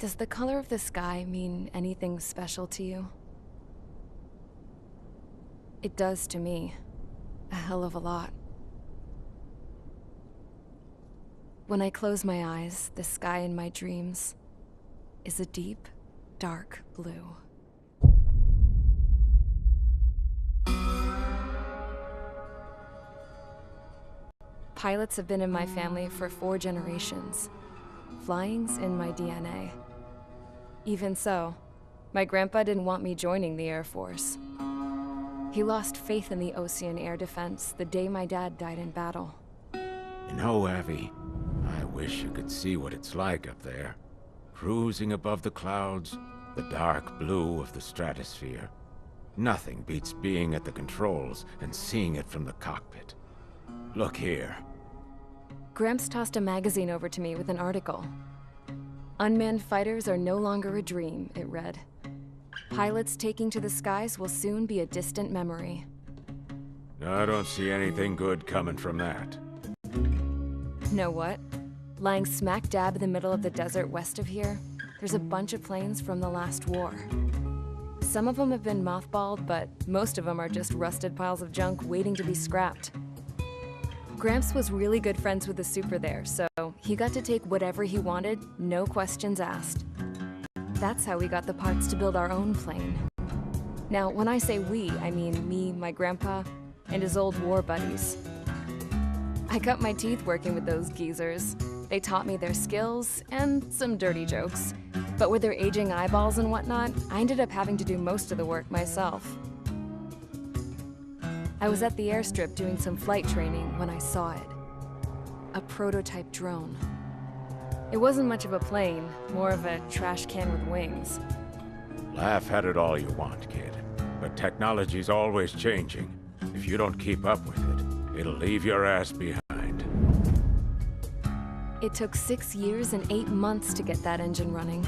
Does the color of the sky mean anything special to you? It does to me. A hell of a lot. When I close my eyes, the sky in my dreams is a deep, dark blue. Pilots have been in my family for 4 generations. Flying's in my DNA. Even so, my grandpa didn't want me joining the Air Force. He lost faith in the Ocean Air Defense the day my dad died in battle. You know, Abby, I wish you could see what it's like up there. Cruising above the clouds, the dark blue of the stratosphere. Nothing beats being at the controls and seeing it from the cockpit. Look here. Gramps tossed a magazine over to me with an article. Unmanned fighters are no longer a dream, it read. Pilots taking to the skies will soon be a distant memory. I don't see anything good coming from that. Know what? Lying smack dab in the middle of the desert west of here, there's a bunch of planes from the last war. Some of them have been mothballed, but most of them are just rusted piles of junk waiting to be scrapped. Gramps was really good friends with the super there, so he got to take whatever he wanted, no questions asked. That's how we got the parts to build our own plane. Now, when I say we, I mean me, my grandpa, and his old war buddies. I cut my teeth working with those geezers. They taught me their skills and some dirty jokes. But with their aging eyeballs and whatnot, I ended up having to do most of the work myself. I was at the airstrip doing some flight training when I saw it. A prototype drone. It wasn't much of a plane, more of a trash can with wings. Laugh at it all you want, kid. But technology's always changing. If you don't keep up with it, it'll leave your ass behind. It took 6 years and 8 months to get that engine running.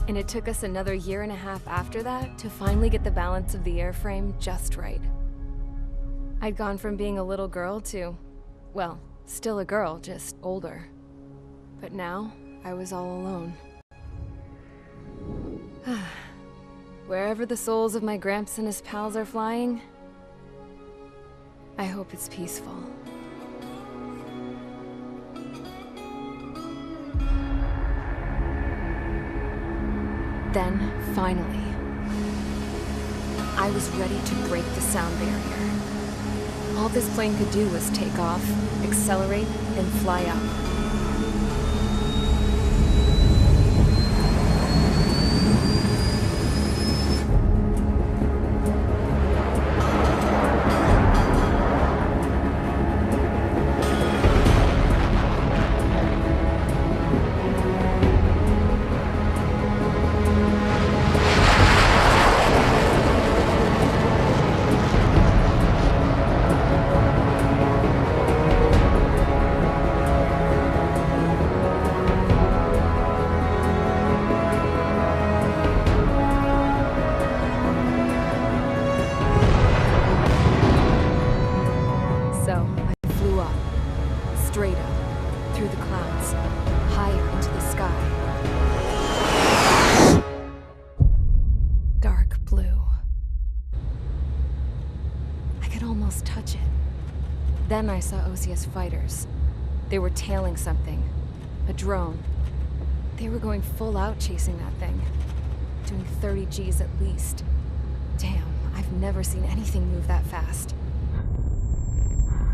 And it took us another 1.5 years after that to finally get the balance of the airframe just right. I'd gone from being a little girl to, well, still a girl, just older. But now, I was all alone. Wherever the souls of my Gramps and his pals are flying, I hope it's peaceful. Then, finally, I was ready to break the sound barrier. All this plane could do was take off, accelerate, and fly up. Then I saw OCS fighters. They were tailing something. A drone. They were going full out chasing that thing. Doing 30 Gs at least. Damn, I've never seen anything move that fast.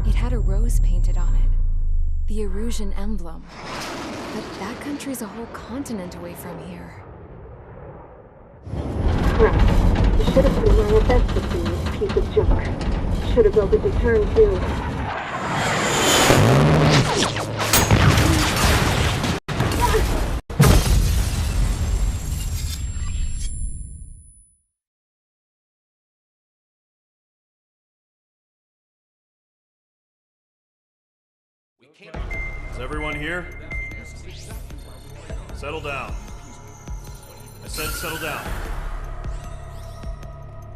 It had a rose painted on it. The Erusian emblem. But that country's a whole continent away from here. Right. You should have been where your best would be, you piece of junk. Should have built a deterrent too. Is everyone here? Settle down. I said settle down.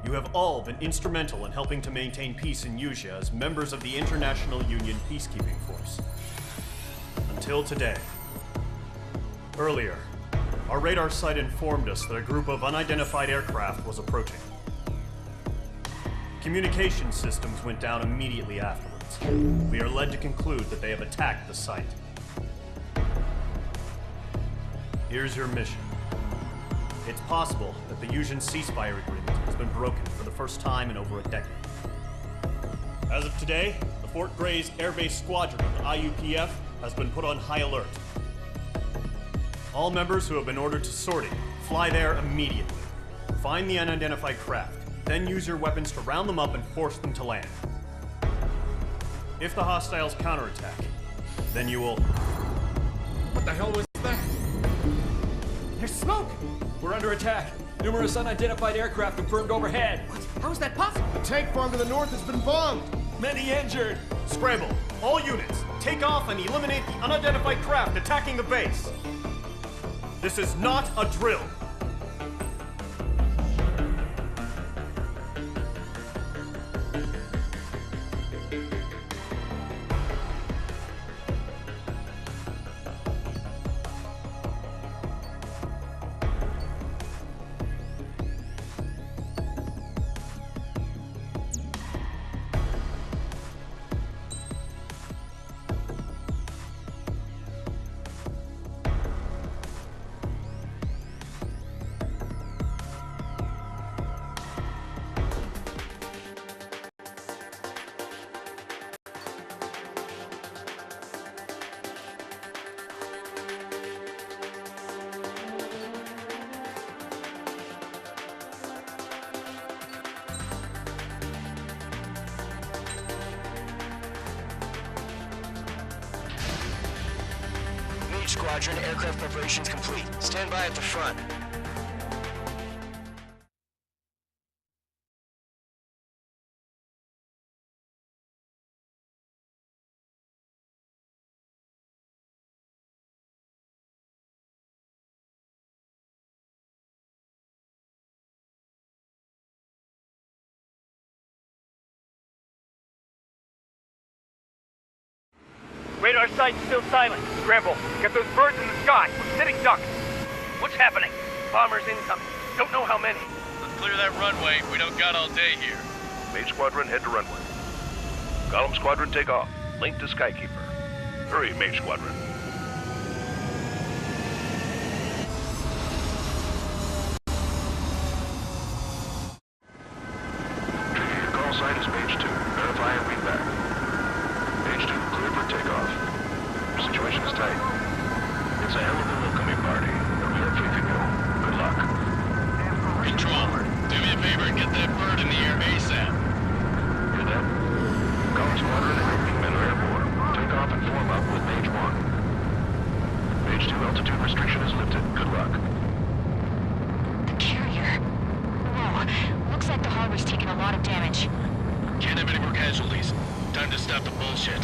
You have all been instrumental in helping to maintain peace in Usea as members of the International Union Peacekeeping Force. Until today. Earlier, our radar site informed us that a group of unidentified aircraft was approaching. Communication systems went down immediately afterwards. We are led to conclude that they have attacked the site. Here's your mission. It's possible that the Usian ceasefire agreement has been broken for the first time in over a decade. As of today, the Fort Gray's Air Base Squadron of the IUPF has been put on high alert. All members who have been ordered to sortie, fly there immediately. Find the unidentified craft, then use your weapons to round them up and force them to land. If the hostiles counterattack, then you will... What the hell was that? There's smoke! We're under attack. Numerous unidentified aircraft confirmed overhead. What? How is that possible? The tank farm to the north has been bombed! Many injured. Scramble! All units, take off and eliminate the unidentified craft attacking the base! This is not a drill! Squadron, aircraft preparations complete. Stand by at the front. Radar site's still silent. Scramble. Get those birds in the sky. We're sitting ducks. What's happening? Bombers incoming. Don't know how many. Let's clear that runway. We don't got all day here. Mage Squadron, head to runway. Column Squadron, take off. Link to Skykeeper. Hurry, Mage Squadron. Trigger, your call sign is Mage 2. Verify and read back. Mage 2, cleared for takeoff. Your situation is tight. It's a hell of a welcoming party. We have faith in you. Good luck. Control, do me a favor and get that bird in the air ASAP. Hear that? Column Squadron and your wingmen are airborne. Take off and form up with Mage 1. Mage 2 altitude restriction is lifted. Good luck. The carrier. Whoa. Looks like the harbor's taken a lot of damage. Can't have any more casualties. Time to stop the bullshit.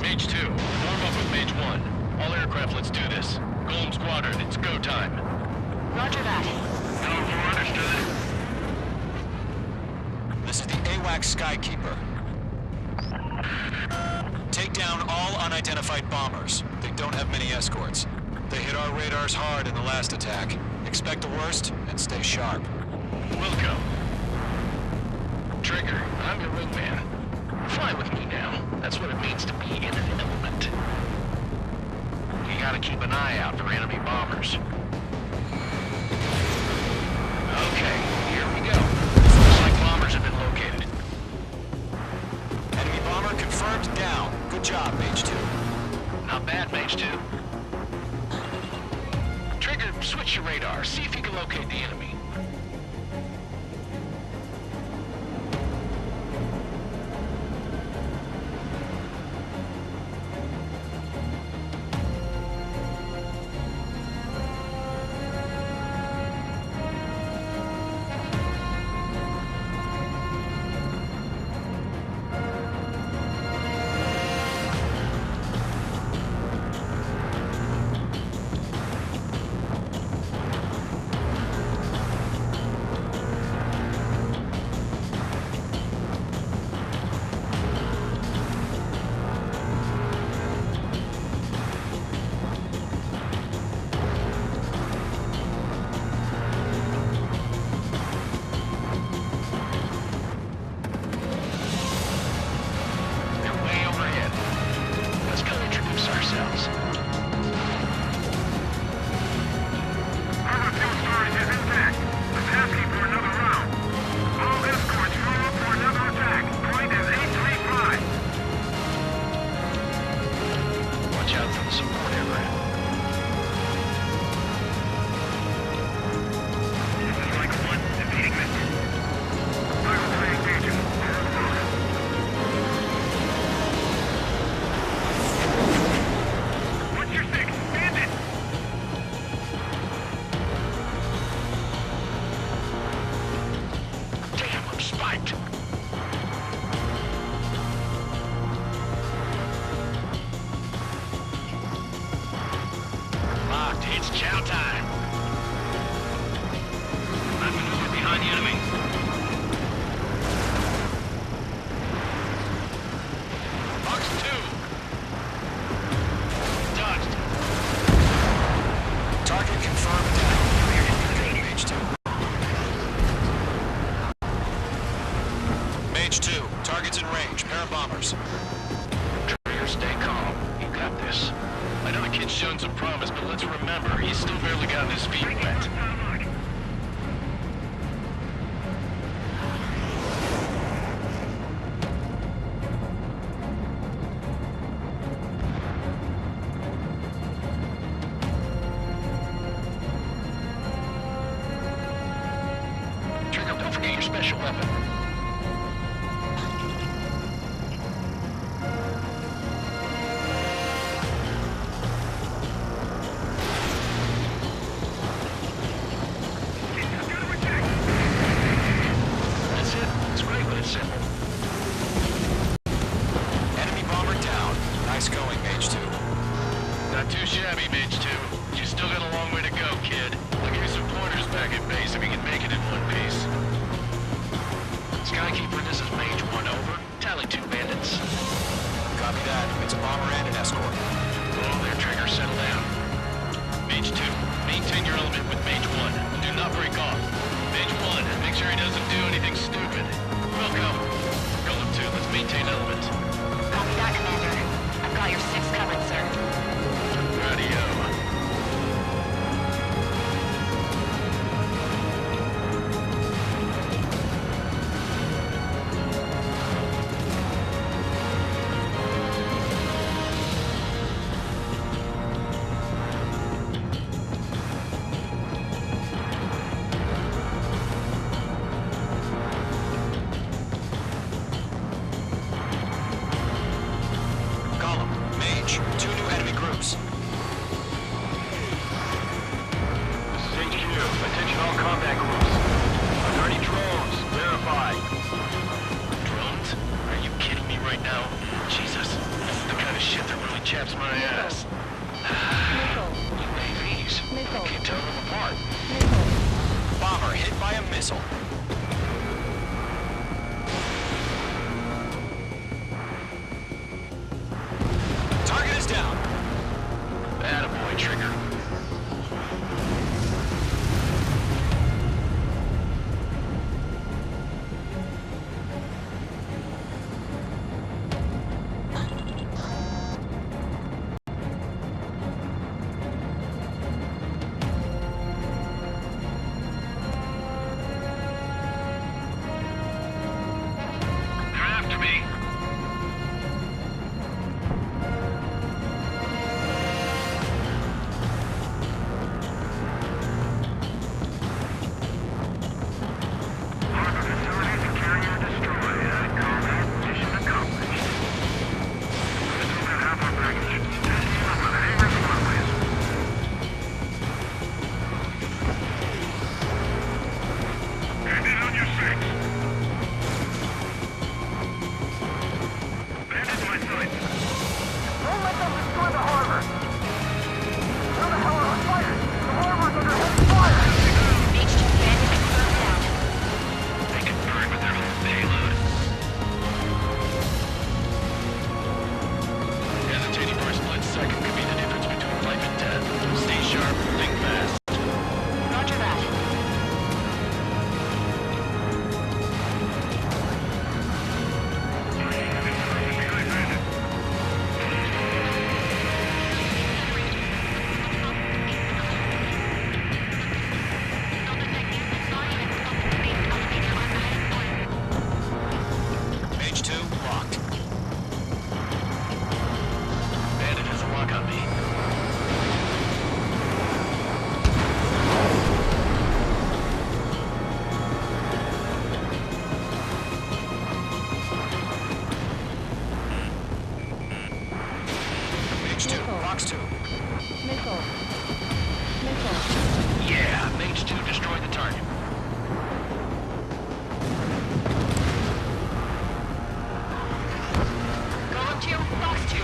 Mage 2, form up with Mage 1. All aircraft, let's do this. Golem Squadron, it's go time. Roger that. Understood. This is the AWAC Skykeeper. Take down all unidentified bombers. They don't have many escorts. They hit our radars hard in the last attack. Expect the worst and stay sharp. Wilco. Trigger, I'm your wingman. Fly with me now. That's what it means to be in an element. You gotta keep an eye out for enemy bombers. Okay, here we go. Looks like bombers have been located. Enemy bomber confirmed down. Good job, Mage 2. Not bad, Mage 2. Trigger, switch your radar. See if you can locate the enemy. Targets in range. Pair of bombers. Trigger, stay calm. You got this. I know the kid's shown some promise, but let's remember, he's still barely gotten his feet wet. Trigger, don't forget your special weapon. Enemy bomber down. Nice going, Mage 2. Not too shabby, Mage 2. You still got a long way to go, kid. I'll give you some pointers back at base if you can make it in one piece. Skykeeper, this is Mage 1, over. Tally 2 bandits. Copy that. It's a bomber and an escort. Oh, there, Trigger, settle down. Mage 2, maintain your element with Mage 1. Do not break off. Mage 1, make sure he doesn't do anything stupid. Welcome. Golem 2, let's maintain element. Copy that, Commander. I've got your 6 covered, sir. Radio. Mage, 2 new enemy groups. This is HQ. Attention all combat groups. Are there any drones? Verify. Drones? Are you kidding me right now? Jesus, this is the kind of shit that really chaps my ass. UAVs. I can't tell them apart. Bomber hit by a missile. Target is down. Attaboy, Trigger. Mage 2, destroy the target. Golem 2, Fox 2.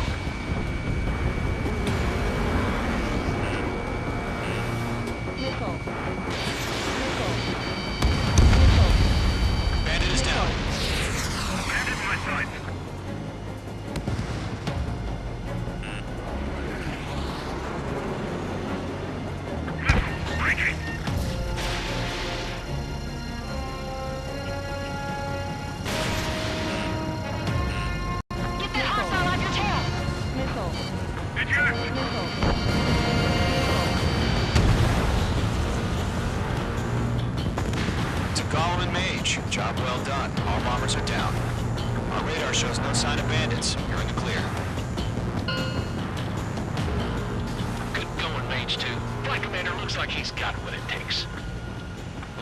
Bandit is down. Bandit in my sights. Breaking. Get that hostile off your tail. To Golem and Mage, job well done. All bombers are down. Our radar shows no sign of bandits. You're in the clear. Good going, Mage 2. Flight Commander looks like he's got what it takes.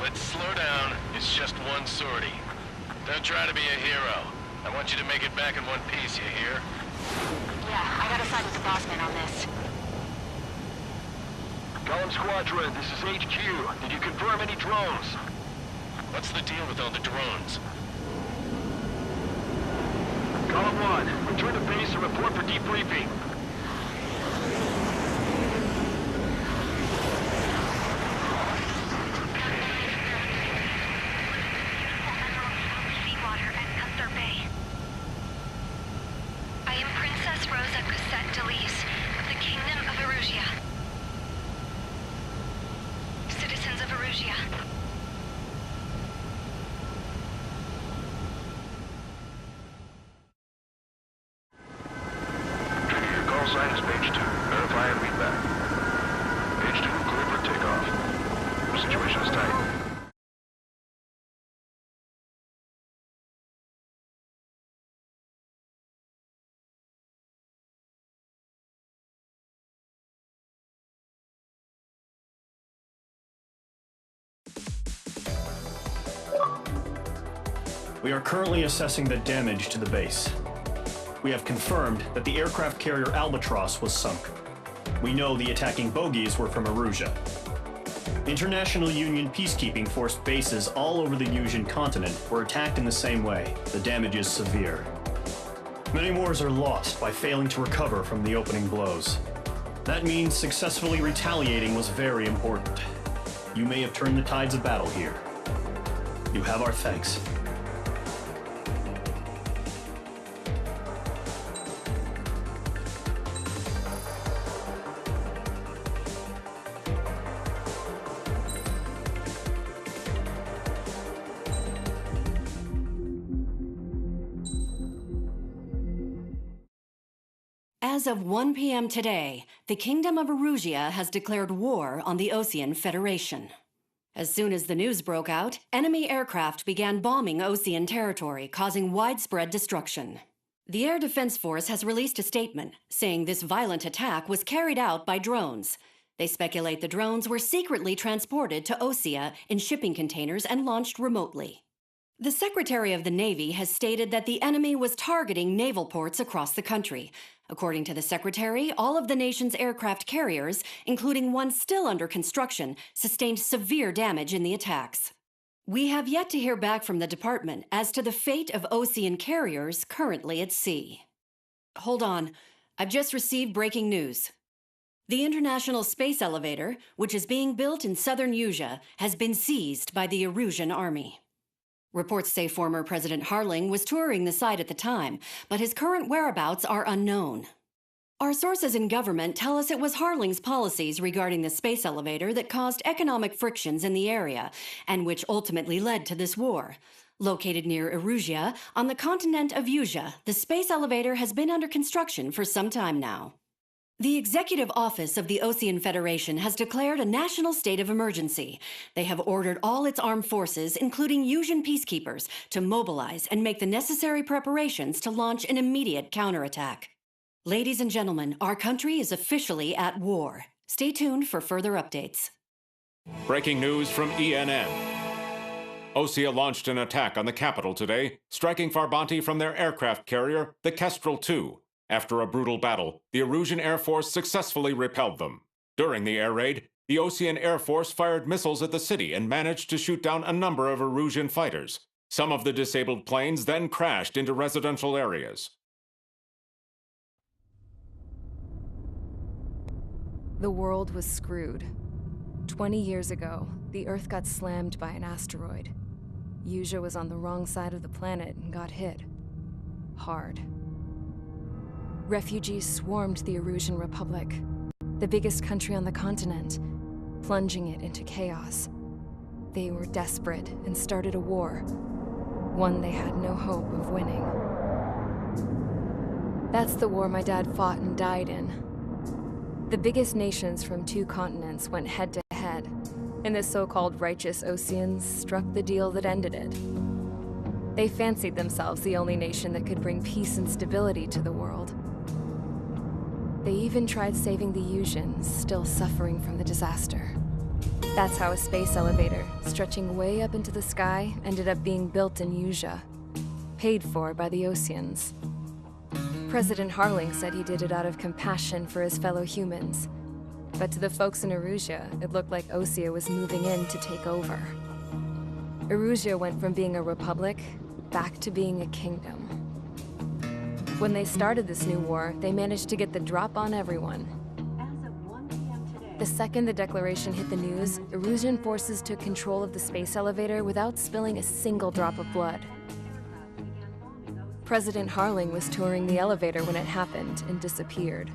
Let's slow down. It's just one sortie. Don't try to be a hero. I want you to make it back in one piece, you hear? Yeah, I gotta side with the boss man on this. Golem Squadron, this is HQ. Did you confirm any drones? What's the deal with all the drones? Golem 1, return to base and report for debriefing. Seawater at Gunther Bay. I am Princess Rosa Cosette Delise of the Kingdom of Erusia. Citizens of Erusia. Trigger, your call sign is page 2. Verify and read back. Page 2, clear for takeoff. Situation is tight. We are currently assessing the damage to the base. We have confirmed that the aircraft carrier Albatross was sunk. We know the attacking bogies were from Erusia. International Union peacekeeping force bases all over the Yusian continent were attacked in the same way. The damage is severe. Many wars are lost by failing to recover from the opening blows. That means successfully retaliating was very important. You may have turned the tides of battle here. You have our thanks. As of 1 p.m. today, the Kingdom of Erusia has declared war on the Osean Federation. As soon as the news broke out, enemy aircraft began bombing Osean territory, causing widespread destruction. The Air Defense Force has released a statement saying this violent attack was carried out by drones. They speculate the drones were secretly transported to Osea in shipping containers and launched remotely. The Secretary of the Navy has stated that the enemy was targeting naval ports across the country. According to the Secretary, all of the nation's aircraft carriers, including one still under construction, sustained severe damage in the attacks. We have yet to hear back from the department as to the fate of Osean carriers currently at sea. Hold on, I've just received breaking news. The International Space Elevator, which is being built in southern Yusia, has been seized by the Erusian army. Reports say former President Harling was touring the site at the time, but his current whereabouts are unknown. Our sources in government tell us it was Harling's policies regarding the space elevator that caused economic frictions in the area, and which ultimately led to this war. Located near Erusia, on the continent of Yusia, the space elevator has been under construction for some time now. The Executive Office of the Osean Federation has declared a national state of emergency. They have ordered all its armed forces, including Yusian peacekeepers, to mobilize and make the necessary preparations to launch an immediate counterattack. Ladies and gentlemen, our country is officially at war. Stay tuned for further updates. Breaking news from ENN. Osea launched an attack on the capital today, striking Farbanti from their aircraft carrier, the Kestrel II. After a brutal battle, the Erusian Air Force successfully repelled them. During the air raid, The Osean Air Force fired missiles at the city and managed to shoot down a number of Erusian fighters. Some of the disabled planes then crashed into residential areas. The world was screwed. 20 years ago, the Earth got slammed by an asteroid. Usha was on the wrong side of the planet and got hit. Hard. Refugees swarmed the Erusian Republic, the biggest country on the continent, plunging it into chaos. They were desperate and started a war, one they had no hope of winning. That's the war my dad fought and died in. The biggest nations from 2 continents went head-to-head, and the so-called righteous Oseans struck the deal that ended it. They fancied themselves the only nation that could bring peace and stability to the world. They even tried saving the Usians, still suffering from the disaster. That's how a space elevator, stretching way up into the sky, ended up being built in Usha, paid for by the Oseans. President Harling said he did it out of compassion for his fellow humans. But to the folks in Erusia, it looked like Osea was moving in to take over. Erusia went from being a republic back to being a kingdom. When they started this new war, they managed to get the drop on everyone. The second the declaration hit the news, Erusian forces took control of the space elevator without spilling a single drop of blood. President Harling was touring the elevator when it happened and disappeared.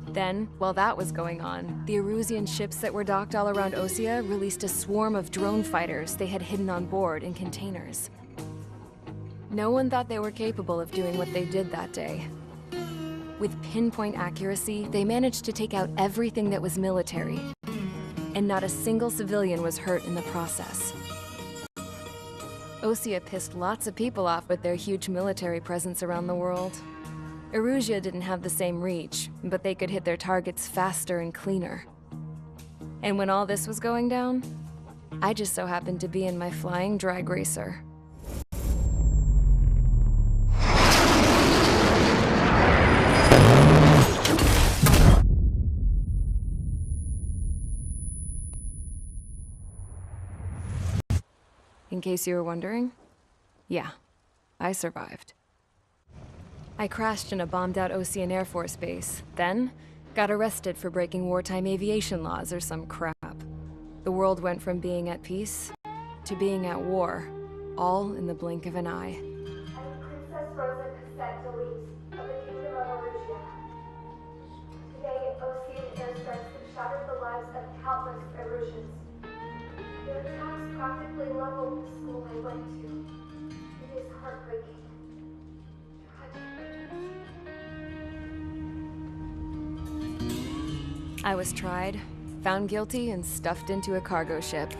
Then, while that was going on, the Erusian ships that were docked all around Osea released a swarm of drone fighters they had hidden on board in containers. No one thought they were capable of doing what they did that day. With pinpoint accuracy, they managed to take out everything that was military, and not a single civilian was hurt in the process. Osea pissed lots of people off with their huge military presence around the world. Erusia didn't have the same reach, but they could hit their targets faster and cleaner. And when all this was going down, I just so happened to be in my flying drag racer. In case you were wondering, yeah, I survived. I crashed in a bombed-out Osean Air Force base, then got arrested for breaking wartime aviation laws or some crap. The world went from being at peace to being at war, all in the blink of an eye. I'm Princess Rosa Cassette Delete of the Kingdom of Erusia. Today, Osean airstrikes have shattered the lives of countless Erusians. Their attacks practically leveled the school I went to. It is heartbreaking. I was tried, found guilty, and stuffed into a cargo ship.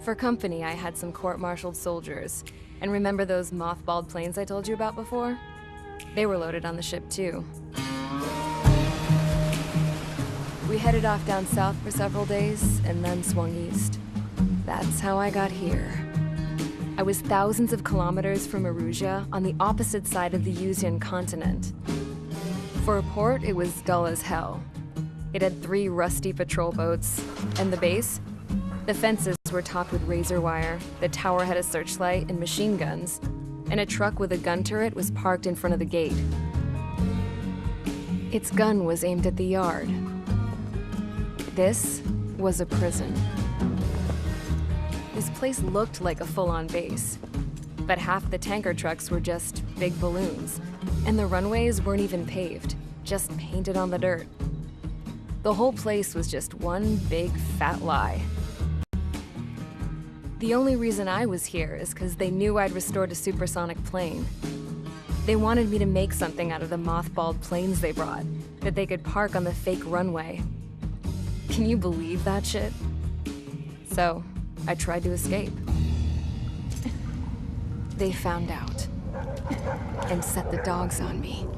For company, I had some court-martialed soldiers. And remember those mothballed planes I told you about before? They were loaded on the ship, too. We headed off down south for several days, and then swung east. That's how I got here. I was thousands of kilometers from Erusia, on the opposite side of the Usian continent. For a port, it was dull as hell. It had 3 rusty patrol boats, and the base? The fences were topped with razor wire, the tower had a searchlight and machine guns, and a truck with a gun turret was parked in front of the gate. Its gun was aimed at the yard. This was a prison. This place looked like a full-on base, but half the tanker trucks were just big balloons, and the runways weren't even paved, just painted on the dirt. The whole place was just one big fat lie. The only reason I was here is because they knew I'd restored a supersonic plane. They wanted me to make something out of the mothballed planes they brought, that they could park on the fake runway. Can you believe that shit? So, I tried to escape. They found out, and set the dogs on me.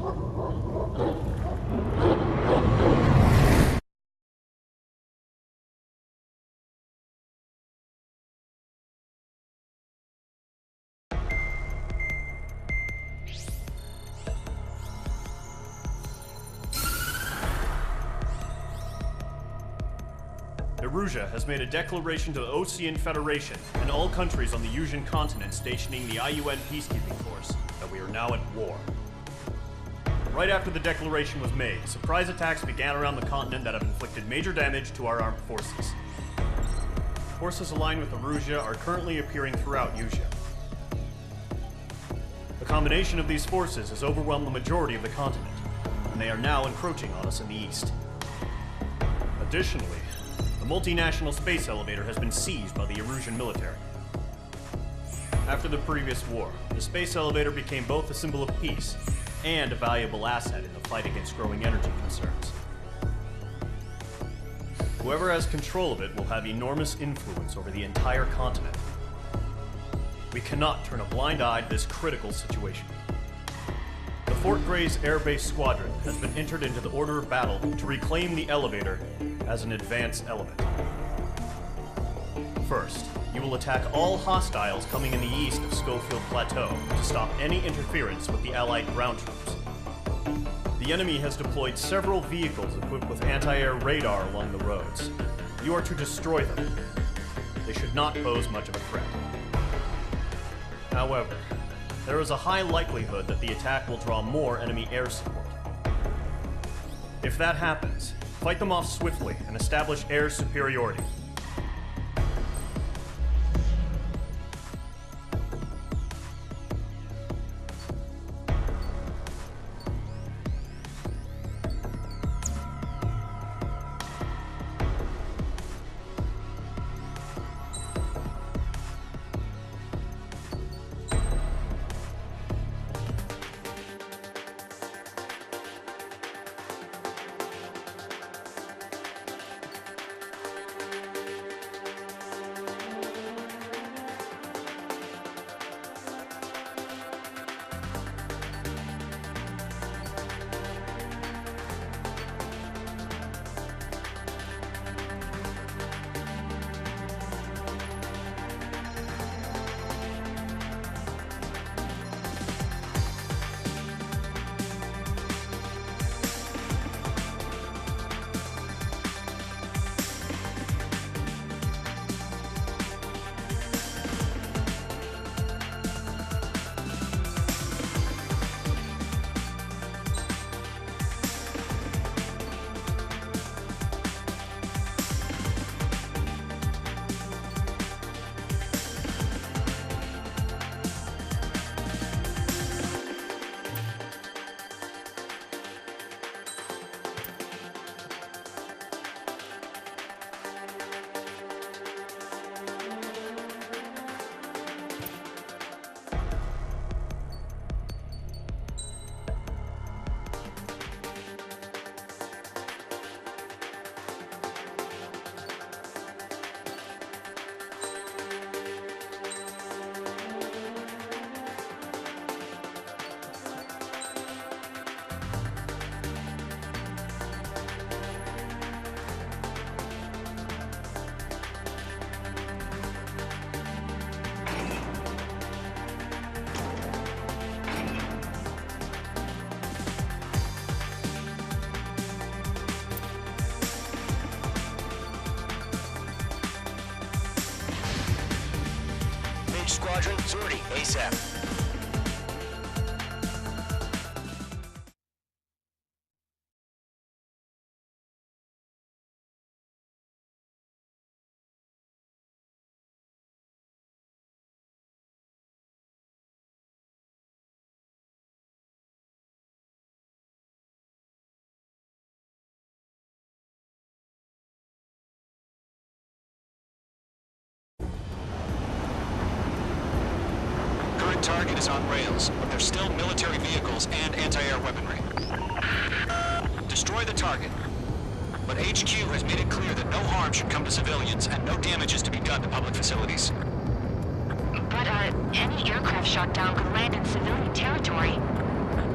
Erusia has made a declaration to the Ocean Federation and all countries on the Yusian continent stationing the IUN peacekeeping force that we are now at war. Right after the declaration was made, surprise attacks began around the continent that have inflicted major damage to our armed forces. Forces aligned with Erusia are currently appearing throughout Yusia. The combination of these forces has overwhelmed the majority of the continent, and they are now encroaching on us in the east. Additionally, the multinational space elevator has been seized by the Erusian military. After the previous war, the space elevator became both a symbol of peace and a valuable asset in the fight against growing energy concerns. Whoever has control of it will have enormous influence over the entire continent. We cannot turn a blind eye to this critical situation. The Fort Gray's Air Base Squadron has been entered into the order of battle to reclaim the elevator as an advanced element. First, you will attack all hostiles coming in the east of Schofield Plateau to stop any interference with the Allied ground troops. The enemy has deployed several vehicles equipped with anti-air radar along the roads. You are to destroy them. They should not pose much of a threat. However, there is a high likelihood that the attack will draw more enemy air support. If that happens, fight them off swiftly and establish air superiority. Squadron, sortie, ASAP. Target is on rails, but there's still military vehicles and anti-air weaponry. Destroy the target. But HQ has made it clear that no harm should come to civilians and no damage is to be done to public facilities. But, any aircraft shot down could land in civilian territory.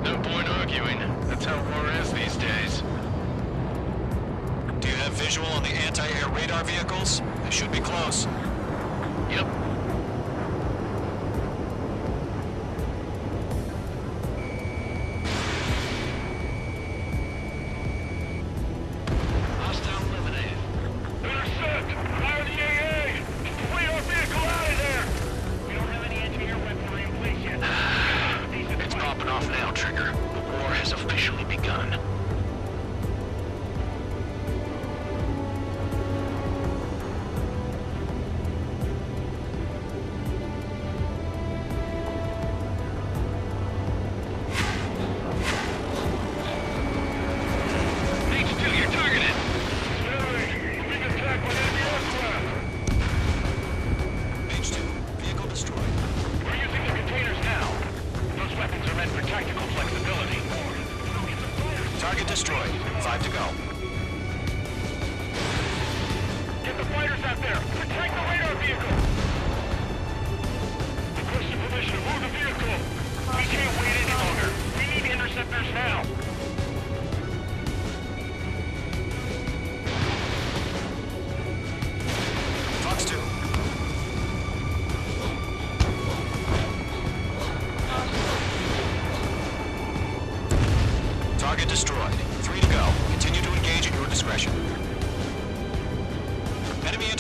No point arguing. That's how war is these days. Do you have visual on the anti-air radar vehicles? They should be close. Yep. Hostile eliminated. Intercept!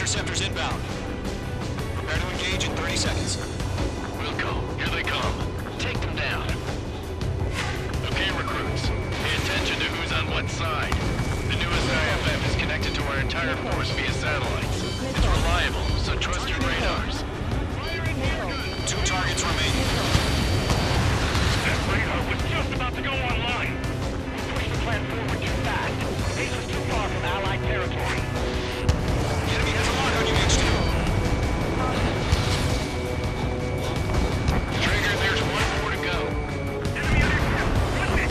interceptors inbound. Prepare to engage in 30 seconds. Wilco, here they come. Take them down. Okay, recruits. Pay attention to who's on what side. The newest IFF is connected to our entire force via satellites. It's reliable, so trust your radars. 2 targets remaining. That radar was just about to go online. We pushed the plan forward too fast. Base was too far from Allied territory. The enemy has a lock on you, H2. Trigger, there's 1 more to go. Enemy aircraft! What's it?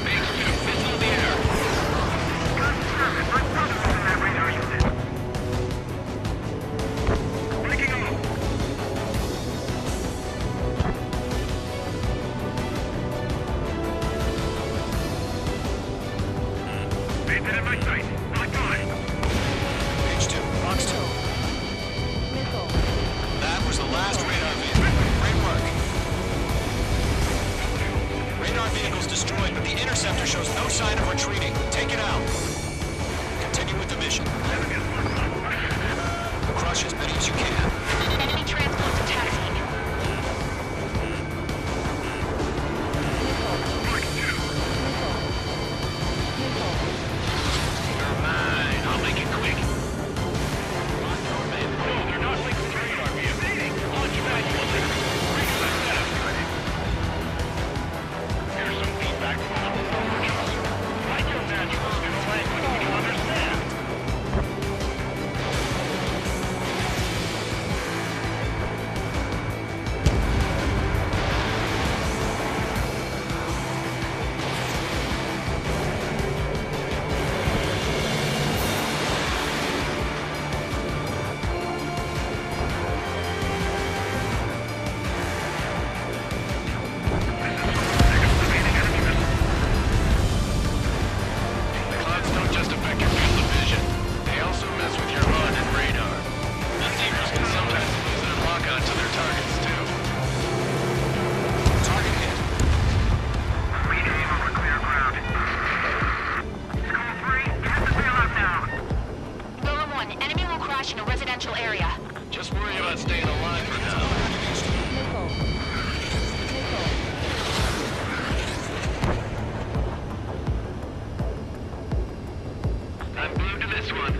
Base 2, missile in the air. Got service. I'm probably using that radar unit. Breaking off. Maintain in my sight. Lock on. H2, Fox 2. That was the last radar vehicle. Great work. Radar vehicle's destroyed, but the interceptor shows no sign of retreating. Take it out. Continue with the mission. Crush as many as you can. Enemy transports attacking. You're mine. I'll make it quick. No, they're not linked to the radar vehicle. Launch manually. Reset setup. Here's some feedback from our soldiers. Write your manuals in a language we can understand. The clouds don't just affect your field of vision. They also mess with your HUD and radar. Unseekers can sometimes lose their lock onto their targets, too. Target hit. Rename over clear ground. School 3, get the sail up now. Roller 1, enemy will crash in a residential area. Just worry about staying alive for now. I'm glued to this one.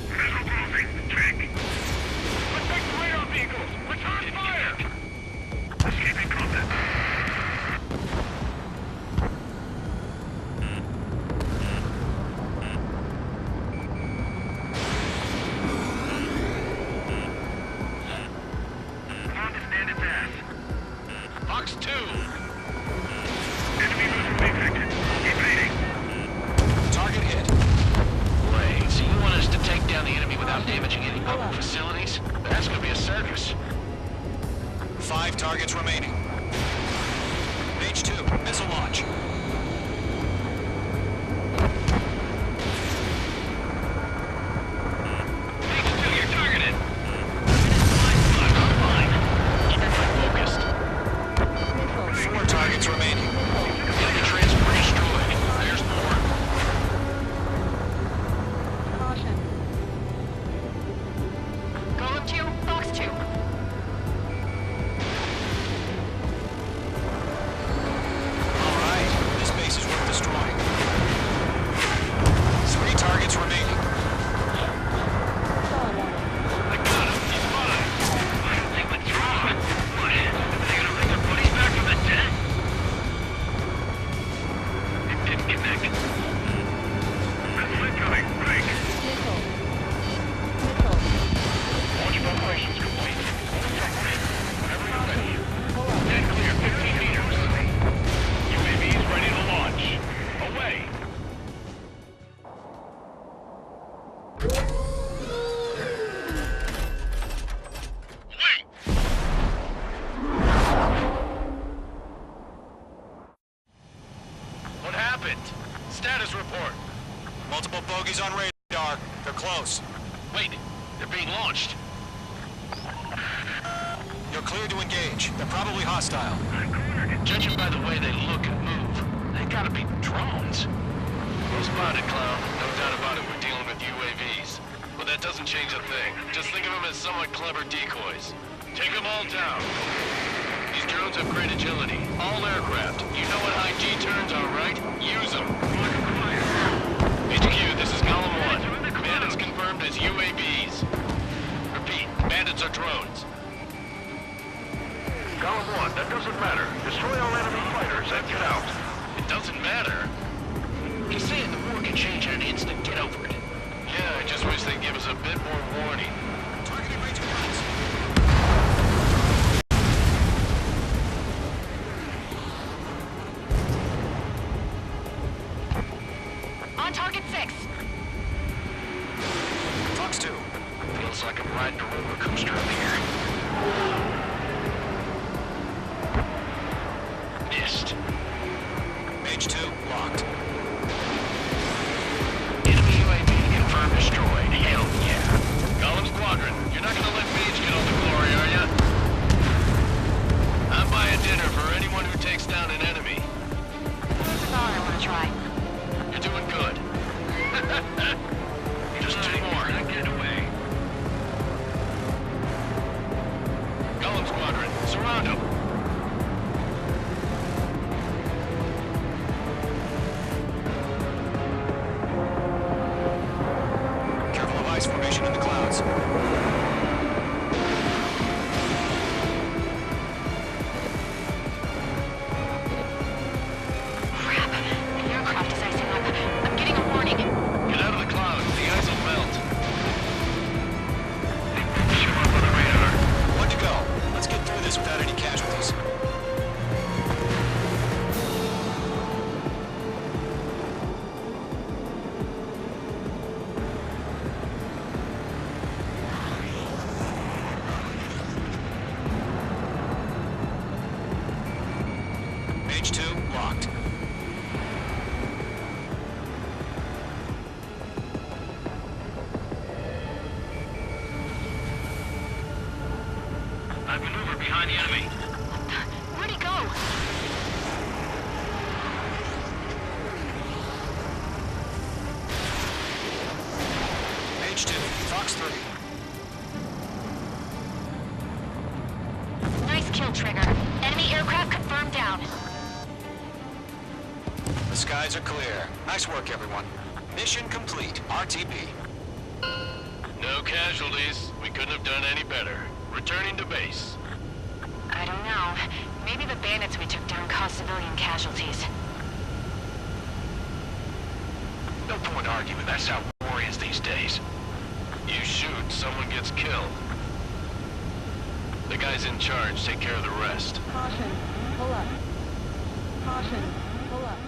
Missile crossing. Check. Protect the radar vehicles. Return fire. Escaping combat. Time to stand its ass. Fox 2! Enemy missile detected. Evading. Target hit. Wait, so you want us to take down the enemy without damaging any public facilities? That's gonna be a circus. 5 targets remaining. H2, missile launch. H2, you're targeted! I'm fine. Keep your mind focused. 4 targets remaining. Enemy transport destroyed. There's more. Golem 2, Fox 2. All right, this base is worth destroying. 3 targets remaining. I got him. He's fine. Hey, what's wrong? What? Are they gonna bring their buddies back from the dead? It didn't connect. Missile incoming. Break. Launch preparations complete. Whenever you're ready. Dead clear, 15 meters. UAVs ready to launch. Away. What happened? Status report. Multiple bogies on radar. They're close. Wait, they're being launched. You're cleared to engage. They're probably hostile. Judging by the way they look and move, they gotta be drones. Well spotted, clown. No doubt about it, we're dealing with UAVs. change a thing. Just think of them as somewhat clever decoys. Take them all down. These drones have great agility. All aircraft. You know what high G turns are, right? Use them. HQ, this is Column 1. Bandits confirmed as UAVs. Repeat, bandits are drones. Column 1, that doesn't matter. Destroy all enemy fighters and get out. It doesn't matter. He's saying the war can change in an instant. Get over it. Yeah, I just wish they'd give us a bit more warning. Targeting range points. On target 6. Fox 2. Feels like I'm riding a roller coaster up here. Missed. Mage 2, locked. Enemy UAV confirmed destroyed. Hell yeah. Column Squadron, you're not gonna let Mage get all the glory, are ya? I'm buying dinner for anyone who takes down an enemy. Here's a bar I want to try. You're doing good. Just 2 more. Not getting away. Column Squadron, surround them. Careful of ice formation in the clouds. Crap. The aircraft is icing up. I'm getting a warning. Get out of the clouds, the ice will melt. Show up on the radar. One to go. Let's get through this without any casualties. Mage 2, locked. I've maneuvered behind the enemy. Where'd he go? Mage 2, Fox 3. Nice kill, Trigger. Enemy aircraft confirmed down. The skies are clear. Nice work, everyone. Mission complete. RTB. No casualties. We couldn't have done any better. Returning to base. I don't know. Maybe the bandits we took down caused civilian casualties. No point arguing. That's how war is these days. You shoot, someone gets killed. The guys in charge take care of the rest. Caution, pull up. Caution, pull up.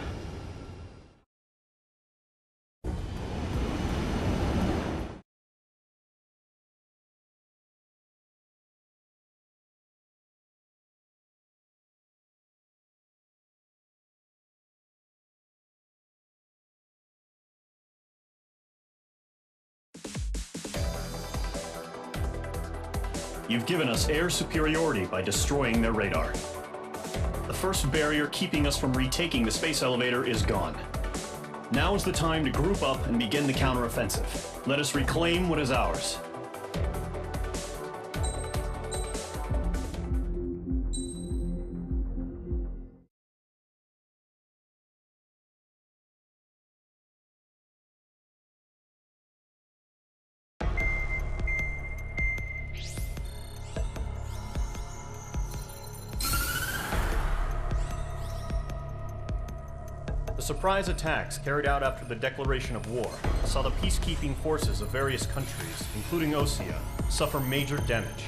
You've given us air superiority by destroying their radar. The first barrier keeping us from retaking the space elevator is gone. Now is the time to group up and begin the counteroffensive. Let us reclaim what is ours. The surprise attacks carried out after the declaration of war saw the peacekeeping forces of various countries, including Osea, suffer major damage.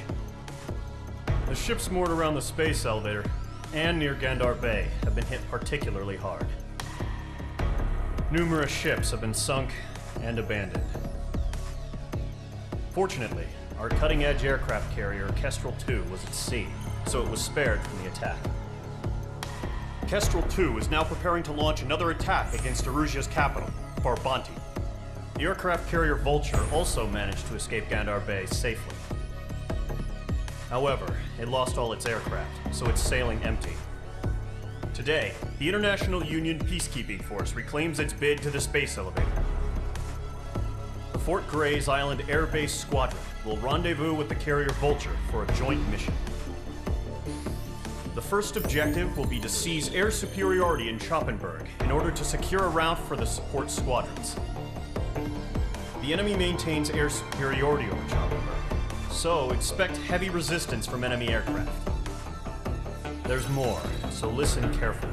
The ships moored around the space elevator and near Gandar Bay have been hit particularly hard. Numerous ships have been sunk and abandoned. Fortunately, our cutting-edge aircraft carrier Kestrel 2 was at sea, so it was spared from the attack. Kestrel 2 is now preparing to launch another attack against Erusia's capital, Farbanti. The aircraft carrier Vulture also managed to escape Gandar Bay safely. However, it lost all its aircraft, so it's sailing empty. Today, the International Union Peacekeeping Force reclaims its bid to the space elevator. the Fort Gray's Island Air Base Squadron will rendezvous with the carrier Vulture for a joint mission. The first objective will be to seize air superiority in Choppenburg in order to secure a route for the support squadrons. The enemy maintains air superiority over Choppenburg, so expect heavy resistance from enemy aircraft. There's more, so listen carefully.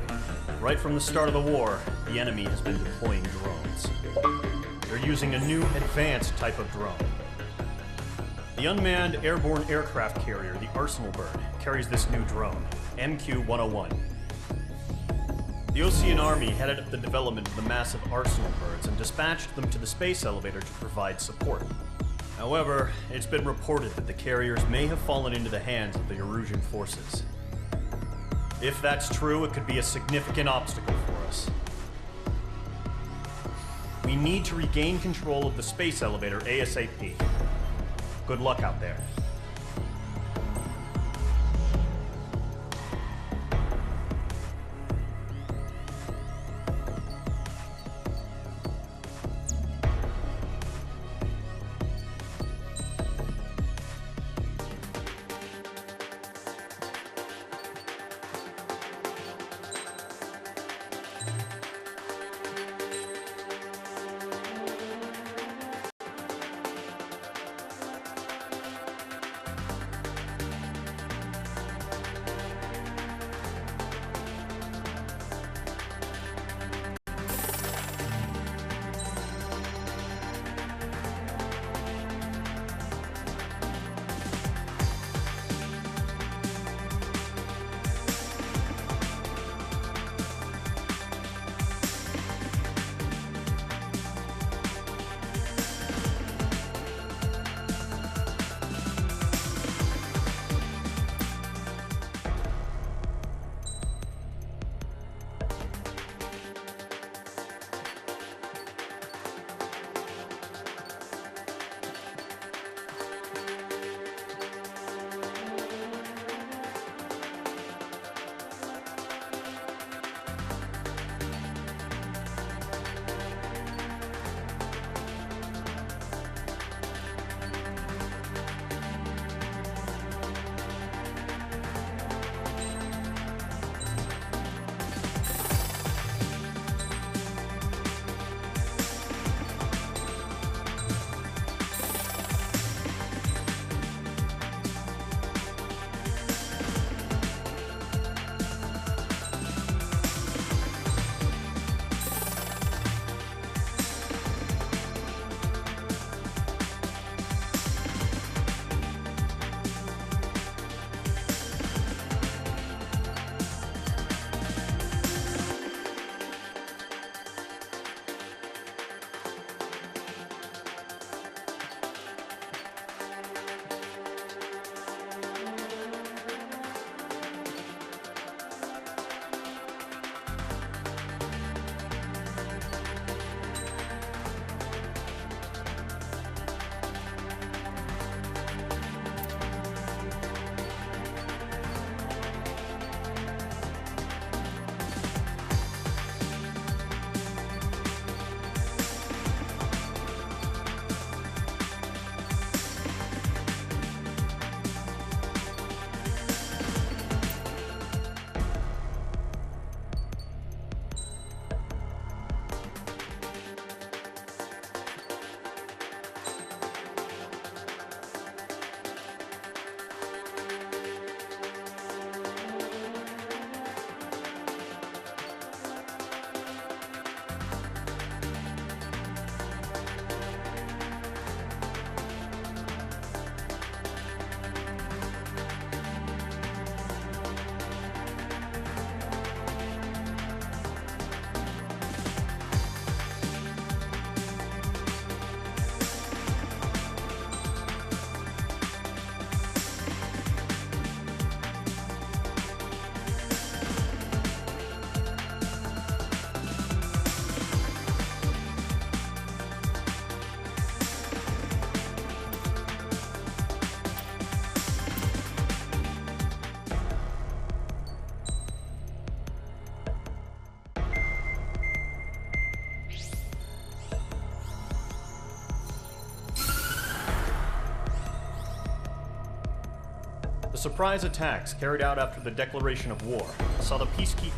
Right from the start of the war, the enemy has been deploying drones. They're using a new advanced type of drone. The unmanned airborne aircraft carrier, the Arsenal Bird, carries this new drone, MQ-101. The Osean Army headed up the development of the massive Arsenal Birds and dispatched them to the space elevator to provide support. However, it's been reported that the carriers may have fallen into the hands of the Erusian forces. If that's true, it could be a significant obstacle for us. We need to regain control of the space elevator ASAP. Good luck out there. surprise attacks carried out after the declaration of war saw the peacekeeping...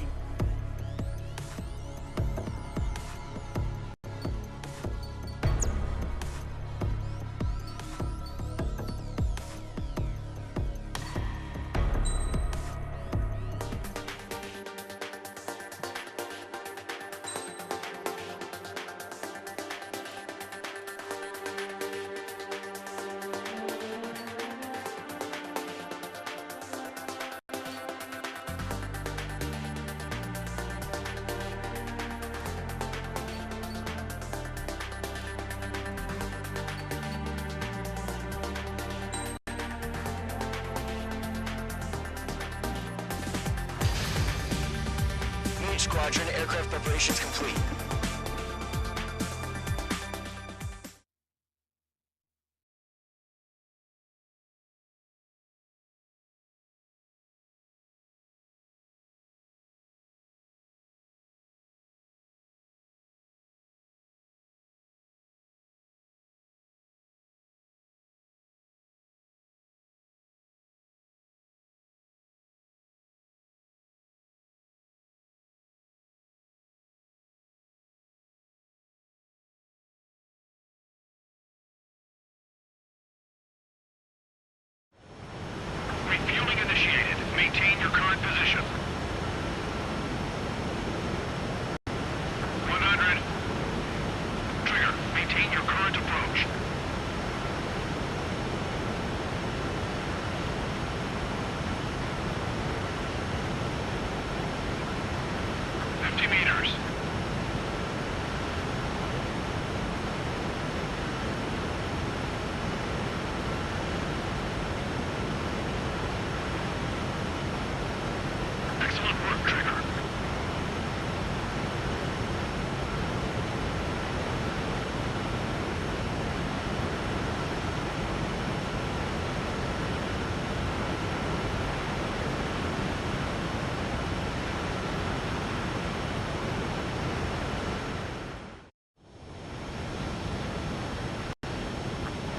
Squadron, aircraft preparations complete. Refueling initiated. Maintain your current position. 100. Trigger, maintain your current approach. 50 meters. Excellent work, Trigger.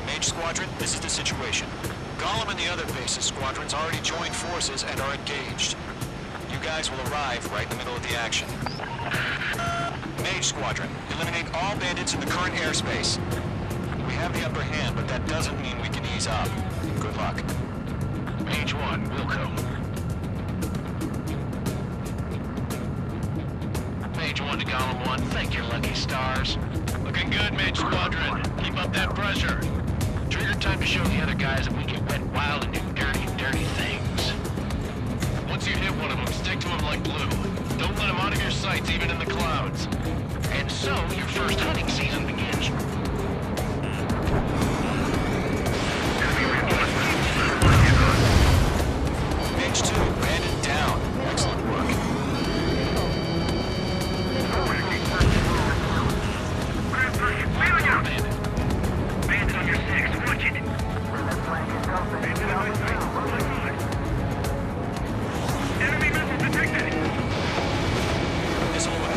Mage Squadron, this is the situation. Gollum and the other bases squadrons already joined forces and are engaged. You guys will arrive right in the middle of the action. Mage Squadron, eliminate all bandits in the current airspace. We have the upper hand, but that doesn't mean we can ease up. Good luck. Mage 1, Wilco. Mage 1 to Gollum 1, thank your lucky stars. Looking good, Mage Squadron. Keep up that pressure. Trigger time to show the other guys that we can wet wild and do dirty, dirty things. Once you hit one of them, stick to him like glue. Don't let him out of your sights, even in the clouds. And so, your first hunting season begins. Mage 2, bandit down. Excellent work. Bandit on your 6, watch it. Enemy missile detected. Missile away.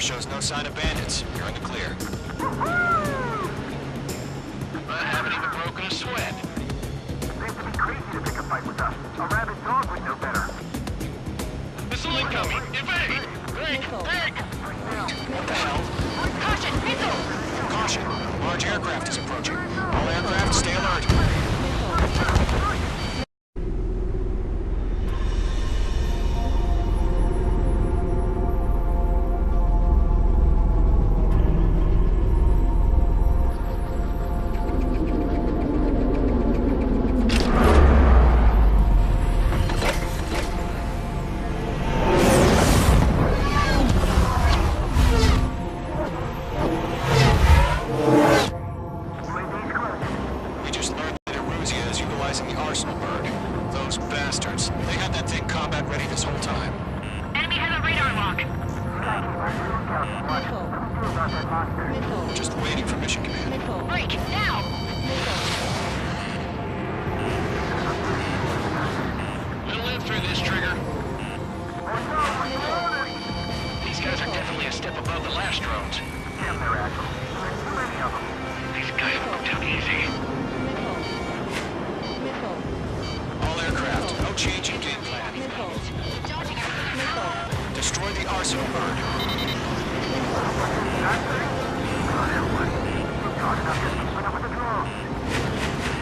shows no sign of bandits. You're in the clear. I haven't even broken a sweat. Seems to be crazy to pick a fight with us. A rabid dog would know better. Missile incoming! Evade! Dig! What the hell? Caution, missile! Caution! Large aircraft is approaching. All aircraft, stay alert. We just learned that Eruzia is utilizing the arsenal bird. Those bastards. They had that thing combat ready this whole time. Enemy has a radar lock. Just waiting for mission command. Break, now! We'll live through this, Trigger. These guys are definitely a step above the last drones. Damn, they're agile. There's too many of them. These guys won't too easy. All aircraft, no change in game plan. Destroy the arsenal bird.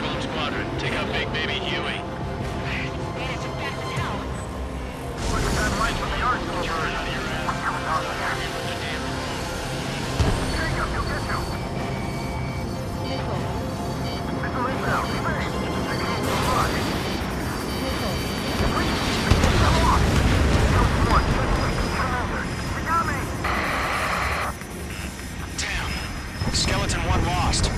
Golem Squadron, take out Big Baby Huey. Damn. Skeleton 1 lost.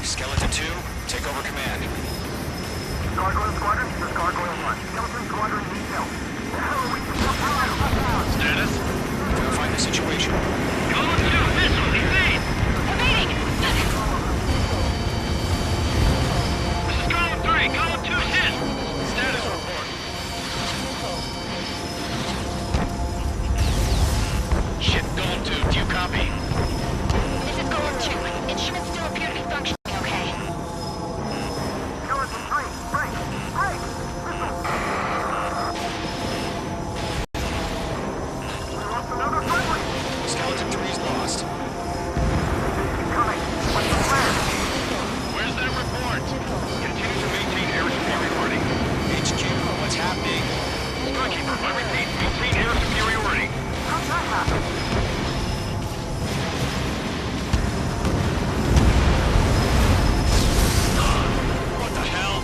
Skeleton 2, take over command. Gargoyle Squadron, this is Gargoyle 1. Skeleton Squadron needs help. The hell are we Status? Verify the situation. Golem 2, missile, evade! Evading! This is Golem 3, Golem 2's hit! Status report. Shit, Golem 2, do you copy? This is Golem 2. Instruments still appear to be functioning okay. Skeleton 3, break! Break! Missile! We lost another friendly! Skeleton 3's lost. Coming! What's the plan? Where's that report? Continue to maintain air superiority. HQ, what's happening? Skykeeper, I repeat, maintain air superiority. How's that happen? What the hell?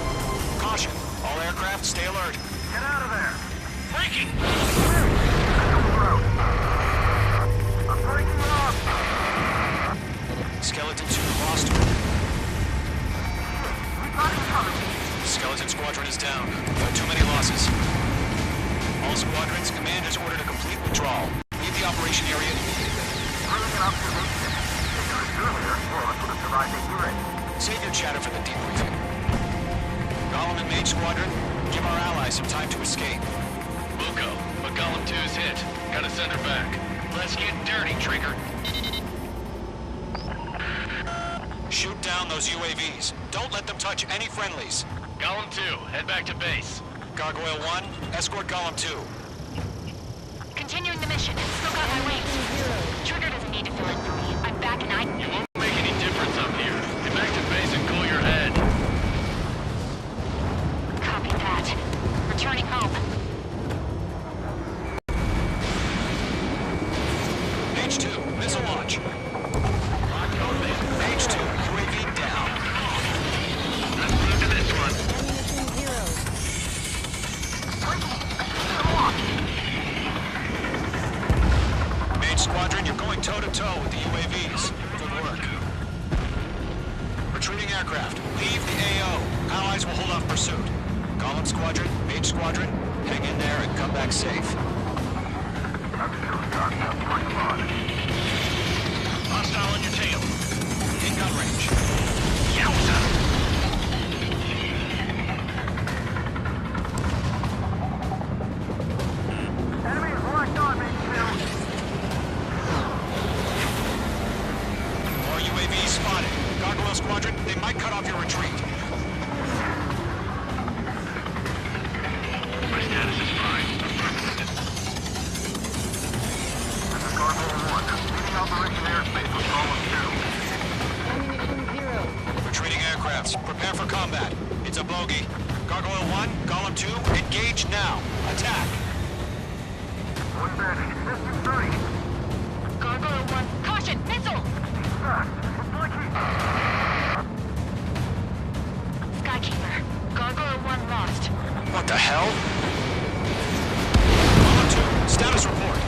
Caution. All aircraft, stay alert. Get out of there! Breaking! I'm breaking off! Skeleton 2 lost. We got him coming! Skeleton Squadron is down. There are too many losses. All squadrons, command has ordered a complete withdrawal. Leave the operation area immediately. Brilliant observation. If you were earlier, more of us would have survived the hearing. Save your chatter for the debriefing. Golem and Mage Squadron, give our allies some time to escape. We'll go, but Golem 2's hit. Gotta send her back. Let's get dirty, Trigger. Shoot down those UAVs. Don't let them touch any friendlies. Golem 2, head back to base. Gargoyle 1, escort Golem 2. Continuing the mission. Still got my wings. Trigger doesn't need to fill in for me. I'm back and You won't make any difference up here. Get back to base and cool your head. Copy that. Returning home. H2, missile launch. H2, UAV down. Let's move to this one. Mage Squadron, you're going toe-to-toe with the UAVs. Good work. Retreating aircraft, leave the AO. Allies will hold off pursuit. Golem Squadron, Mage Squadron, hang in there and come back safe. Hostile on your tail. In gun range. Yowza! Enemy is locked on, Mage 2. might cut off your retreat. My status is fine. This is Gargoyle 1. Leading Operation Airspace with Column 2. Ammunition 0. Retreating aircrafts, prepare for combat. It's a bogey. Gargoyle 1, Column 2, engage now. Attack. 130. Distance 30. Gargoyle 1, caution, missile! Skykeeper, Gargoyle 1 lost. What the hell? Column 2, status report.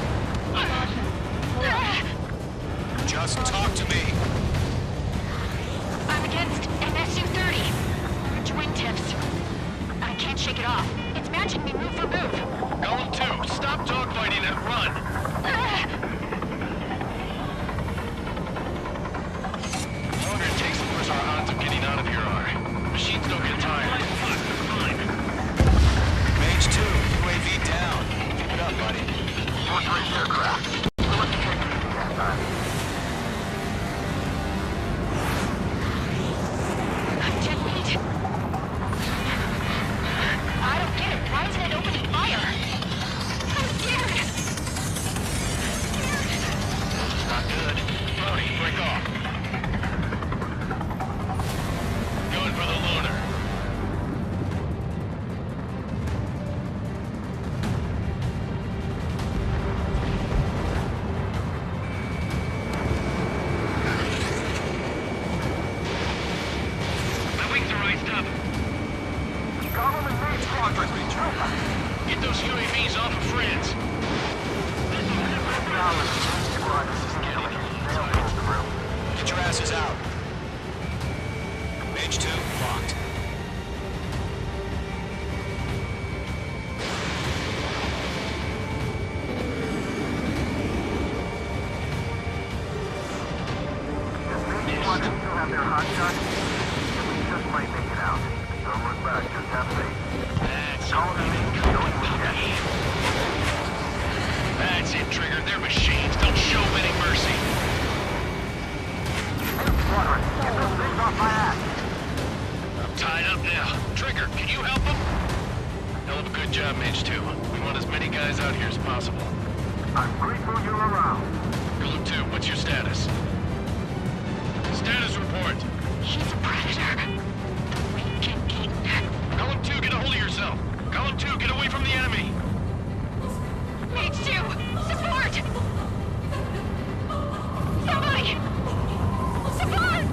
Just talk to me. I'm against MSU-30. Wingtips. I can't shake it off. It's matching me move for move. Column 2, stop dogfighting and run! The longer it takes, the worse our odds of getting out of here are. Machines don't get tired. Mage 2, UAV down. Keep it up, buddy. 4-3 aircraft. We'll take it next time. Detonate. I don't get it. Why isn't it opening fire? I'm scared. Not good. Brody, break off. Going for the loner. My wings are iced up. Government main squadron. Get those UAVs off of friends. Squad, this is Kelly. They'll pull through. Get your asses out. Mage 2, locked. Squadron still have their hot shots. We just might make it out. Don't look back, just have faith. That's All the things going with cash. That's it, Trigger. They're machines. Don't show any mercy. Squadron, get those things off my ass. I'm tied up now. Trigger, can you help them? Hell of a good job, Mage 2. We want as many guys out here as possible. I'm grateful you're around. Column 2, what's your status? Status report. He's a predator. We can keep that. Column 2, get a hold of yourself. Column 2, get away from the enemy. Mage 2, support! Somebody! Support!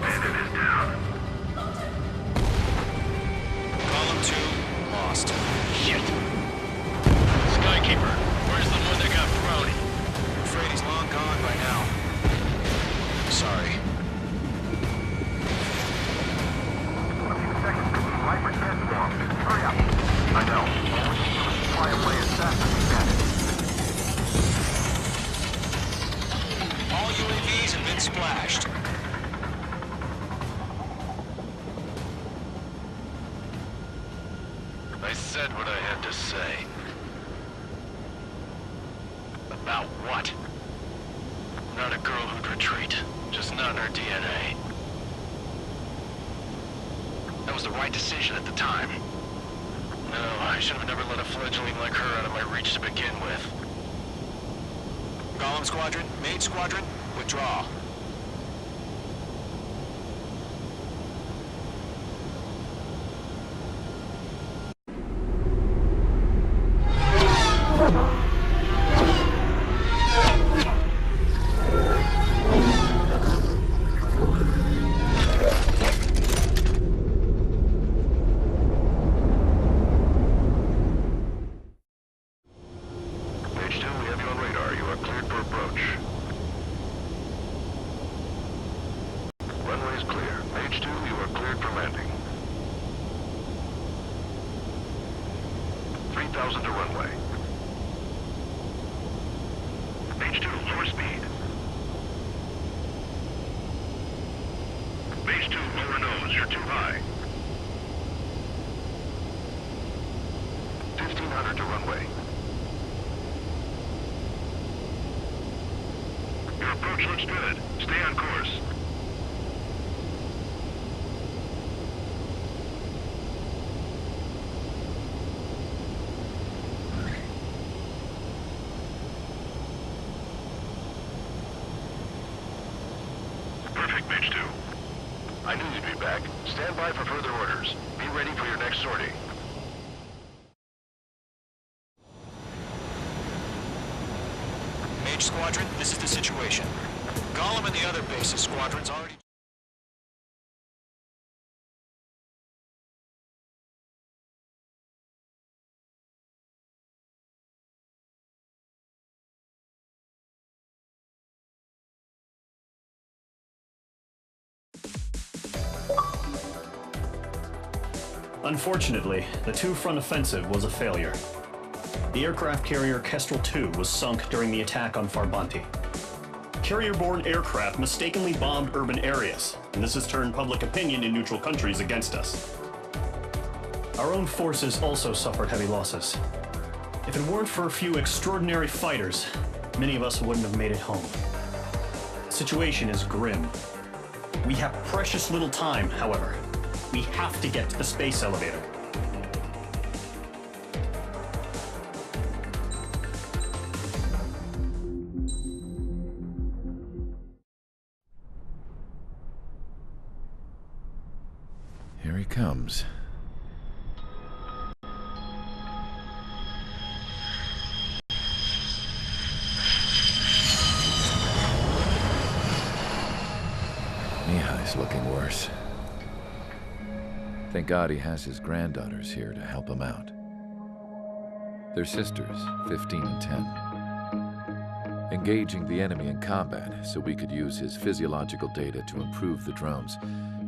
Bandit is down. Column 2, lost. Shit. Skykeeper, where's the one that got thrown? I'm afraid he's long gone by now. Sorry. A few seconds to keep Viper dead warm. Hurry up. I know. All we can do is fly away as fast as we can. All UAVs have been splashed. I said what I had to say. About what? Not a girl who'd retreat. Just not in her DNA. That was the right decision at the time. No, I should have never let a fledgling like her out of my reach to begin with. Golem Squadron, Mage Squadron, withdraw. Mage 2, we have you on radar. You are cleared for approach. Runway is clear. Mage 2, you are cleared for landing. 3,000 to runway. Mage 2, lower speed. Mage 2, lower nose. You're too high. 1,500 to runway. approach looks good. Stay on course. Perfect, Mage 2. I knew you'd be back. Stand by for further orders. Be ready for your next sortie. Mage Squadron, this is the situation. Gollum and the other bases squadrons already... Unfortunately, the two-front offensive was a failure. The aircraft carrier Kestrel II was sunk during the attack on Farbanti. Carrier-borne aircraft mistakenly bombed urban areas, and this has turned public opinion in neutral countries against us. Our own forces also suffered heavy losses. If it weren't for a few extraordinary fighters, many of us wouldn't have made it home. The situation is grim. We have precious little time, however. We have to get to the space elevator. Here he comes. Mihai's looking worse. Thank God he has his granddaughters here to help him out. They're sisters, 15 and 10. Engaging the enemy in combat so we could use his physiological data to improve the drones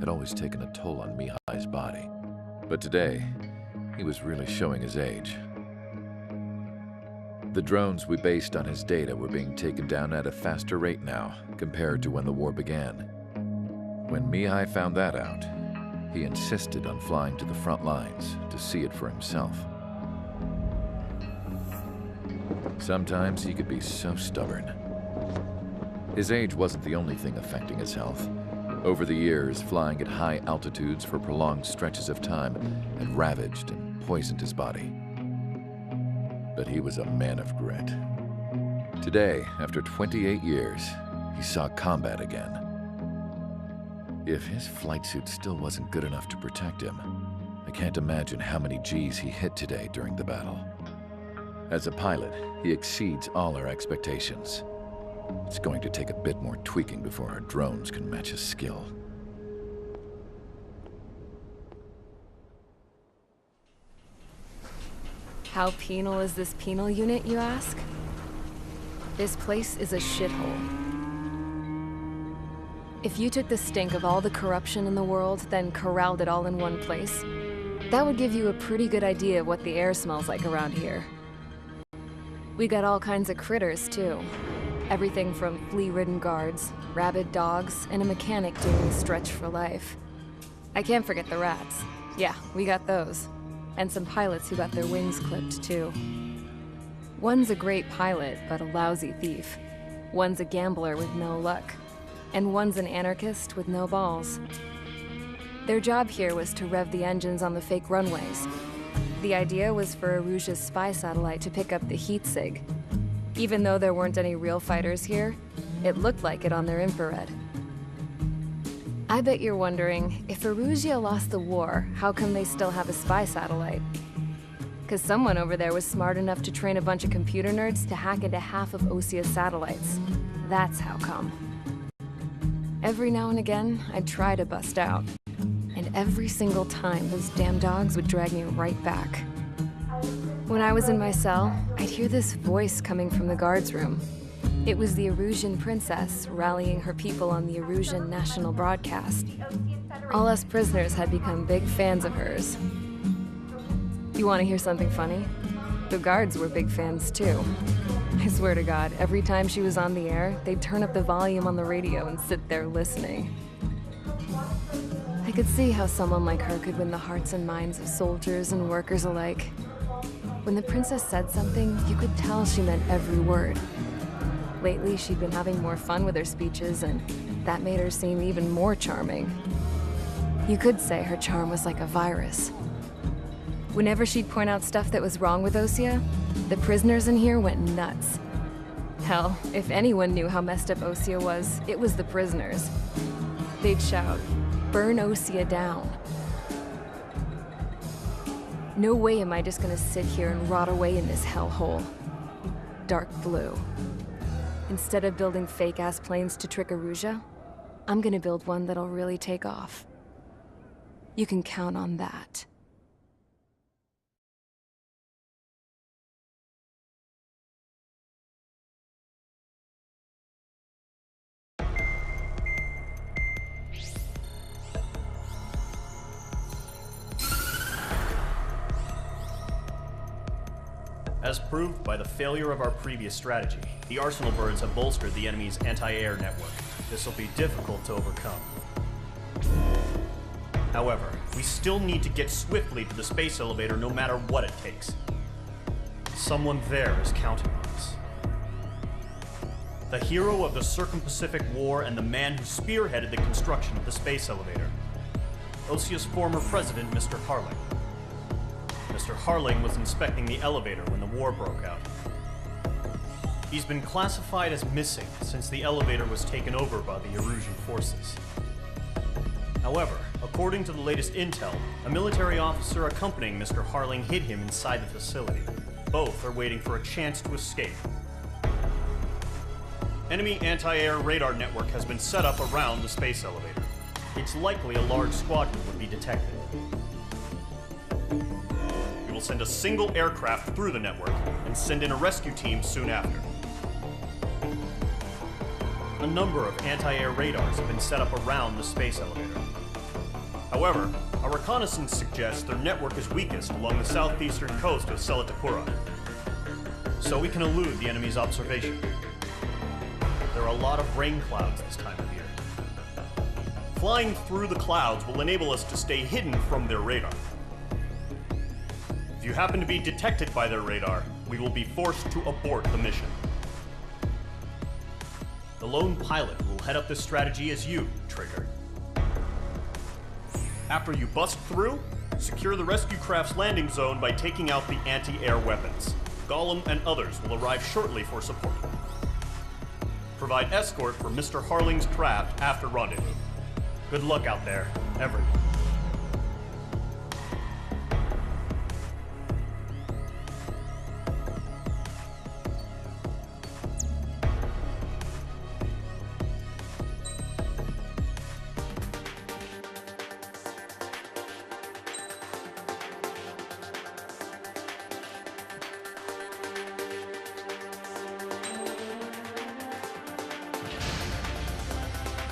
had always taken a toll on Mihai's body. But today, he was really showing his age. The drones we based on his data were being taken down at a faster rate now compared to when the war began. When Mihai found that out, he insisted on flying to the front lines to see it for himself. Sometimes he could be so stubborn. His age wasn't the only thing affecting his health. Over the years, flying at high altitudes for prolonged stretches of time had ravaged and poisoned his body. But he was a man of grit. Today, after 28 years, he saw combat again. If his flight suit still wasn't good enough to protect him, I can't imagine how many Gs he hit today during the battle. As a pilot, he exceeds all our expectations. It's going to take a bit more tweaking before our drones can match his skill. How penal is this penal unit, you ask? This place is a shithole. If you took the stink of all the corruption in the world, then corralled it all in one place, that would give you a pretty good idea of what the air smells like around here. We got all kinds of critters, too. Everything from flea-ridden guards, rabid dogs, and a mechanic doing a stretch for life. I can't forget the rats. Yeah, we got those. And some pilots who got their wings clipped, too. One's a great pilot, but a lousy thief. One's a gambler with no luck. And one's an anarchist with no balls. Their job here was to rev the engines on the fake runways. The idea was for Erusia's spy satellite to pick up the heat sig. Even though there weren't any real fighters here, it looked like it on their infrared. I bet you're wondering, if Erusia lost the war, how come they still have a spy satellite? Because someone over there was smart enough to train a bunch of computer nerds to hack into half of Osia's satellites. That's how come. Every now and again, I'd try to bust out. And every single time, those damn dogs would drag me right back. When I was in my cell, I'd hear this voice coming from the guards room. It was the Erusian princess rallying her people on the Erusian national broadcast. All us prisoners had become big fans of hers. You want to hear something funny? The guards were big fans too. I swear to God, every time she was on the air, they'd turn up the volume on the radio and sit there listening. I could see how someone like her could win the hearts and minds of soldiers and workers alike. When the princess said something, you could tell she meant every word. Lately, she'd been having more fun with her speeches, and that made her seem even more charming. You could say her charm was like a virus. Whenever she'd point out stuff that was wrong with Osea, the prisoners in here went nuts. Hell, if anyone knew how messed up Osea was, it was the prisoners. They'd shout, "Burn Osea down." No way am I just gonna sit here and rot away in this hellhole. Dark blue. Instead of building fake-ass planes to trick Erusea, I'm gonna build one that'll really take off. You can count on that. As proved by the failure of our previous strategy, the Arsenal birds have bolstered the enemy's anti-air network. This will be difficult to overcome. However, we still need to get swiftly to the space elevator no matter what it takes. Someone there is counting on us. The hero of the Circum-Pacific War and the man who spearheaded the construction of the space elevator. Osea's former president, Mr. Harling. Mr. Harling was inspecting the elevator when the war broke out. He's been classified as missing since the elevator was taken over by the Erusian forces. However, according to the latest intel, a military officer accompanying Mr. Harling hid him inside the facility. Both are waiting for a chance to escape. Enemy anti-air radar network has been set up around the space elevator. It's likely a large squadron would be detected. We will send a single aircraft through the network and send in a rescue team soon after. A number of anti-air radars have been set up around the space elevator. However, our reconnaissance suggests their network is weakest along the southeastern coast of Selatakura, so we can elude the enemy's observation. There are a lot of rain clouds this time of year. Flying through the clouds will enable us to stay hidden from their radar. If you happen to be detected by their radar, we will be forced to abort the mission. The lone pilot will head up this strategy as you, Trigger. After you bust through, secure the rescue craft's landing zone by taking out the anti-air weapons. Gollum and others will arrive shortly for support. Provide escort for Mr. Harling's craft after rendezvous. Good luck out there, everyone.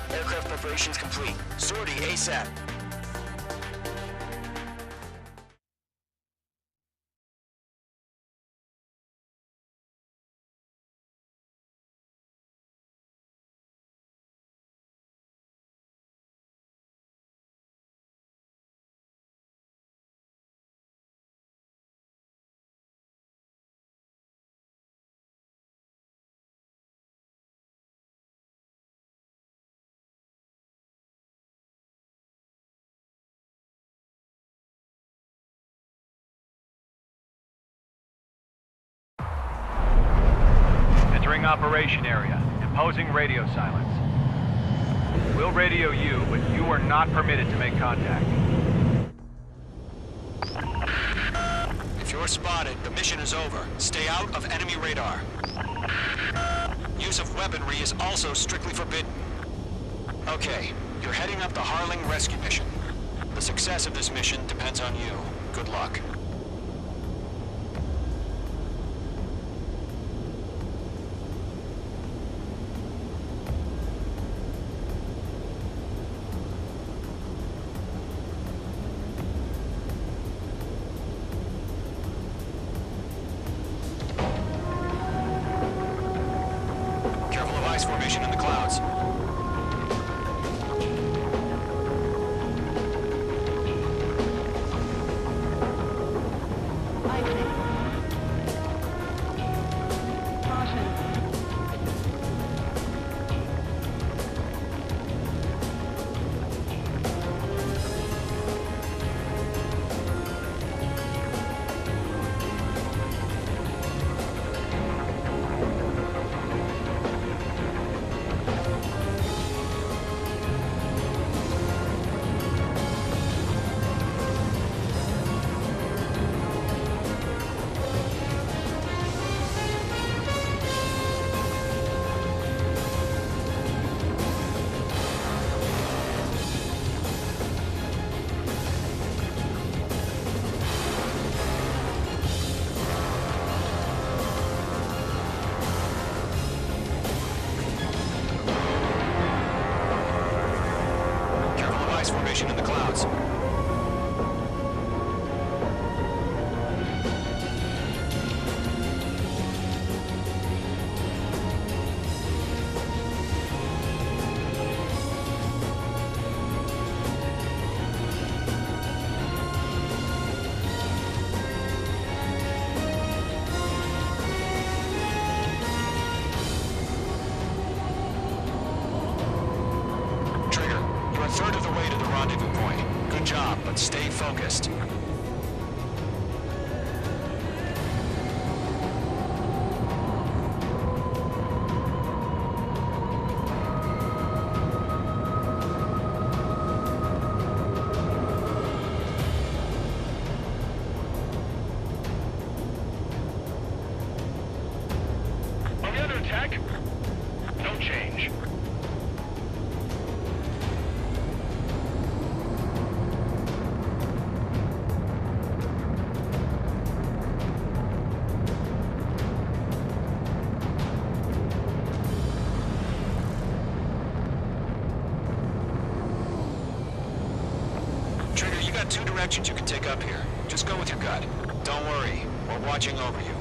Aircraft preparations complete. Sortie ASAP. Entering operation area. Imposing radio silence. We'll radio you, but you are not permitted to make contact. If you're spotted, the mission is over. Stay out of enemy radar. Use of weaponry is also strictly forbidden. Okay, you're heading up the Harling rescue mission. The success of this mission depends on you. Good luck. Formation in the clouds. Good job, but stay focused. Are we under attack? No change. Trigger, you got two directions you can take up here. Just go with your gut. Don't worry, we're watching over you.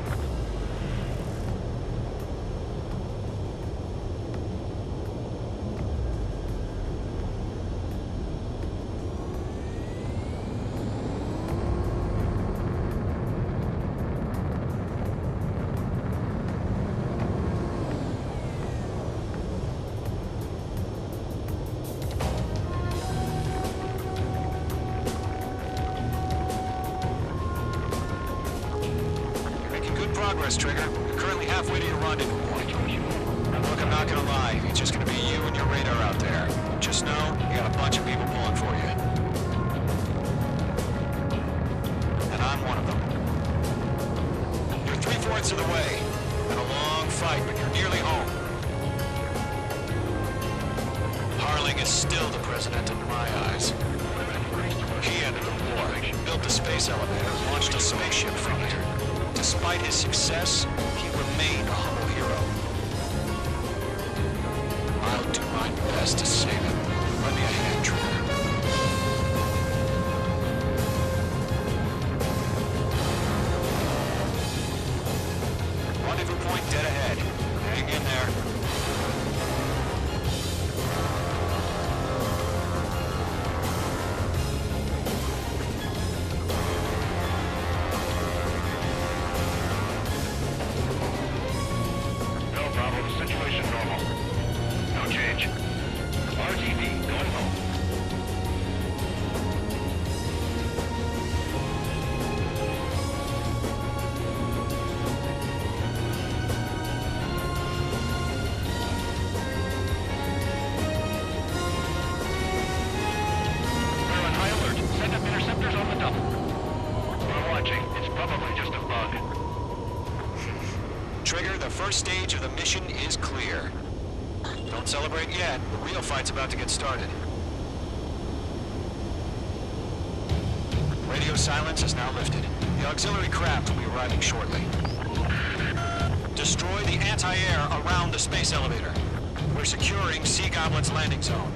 Progress, Trigger. You're currently halfway to your rendezvous point. Look, I'm not gonna lie. It's just gonna be you and your radar out there. Just know, you got a bunch of people pulling for you. And I'm one of them. You're 3/4 of the way. Been a long fight, but you're nearly home. Harling is still the president under my eyes. He ended the war, built the space elevator, launched a spaceship from here. Despite his success, he remained a humble hero. I'll do my best to save him. Lend me a hand, Trigger. Rendezvous point dead ahead. Hang in there. Situation normal. No change. RTD going home. We're on high alert. Send up interceptors on the double. We're watching. It's probably just a bug. Trigger, the first stage of the mission is clear. Don't celebrate yet. The real fight's about to get started. Radio silence is now lifted. The auxiliary craft will be arriving shortly. Destroy the anti-air around the space elevator. We're securing Sea Goblin's landing zone.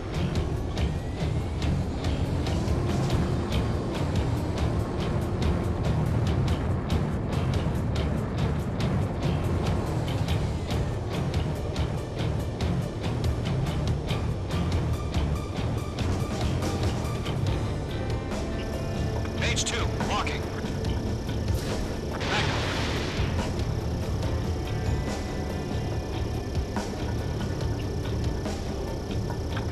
Page 2, locking. Backup.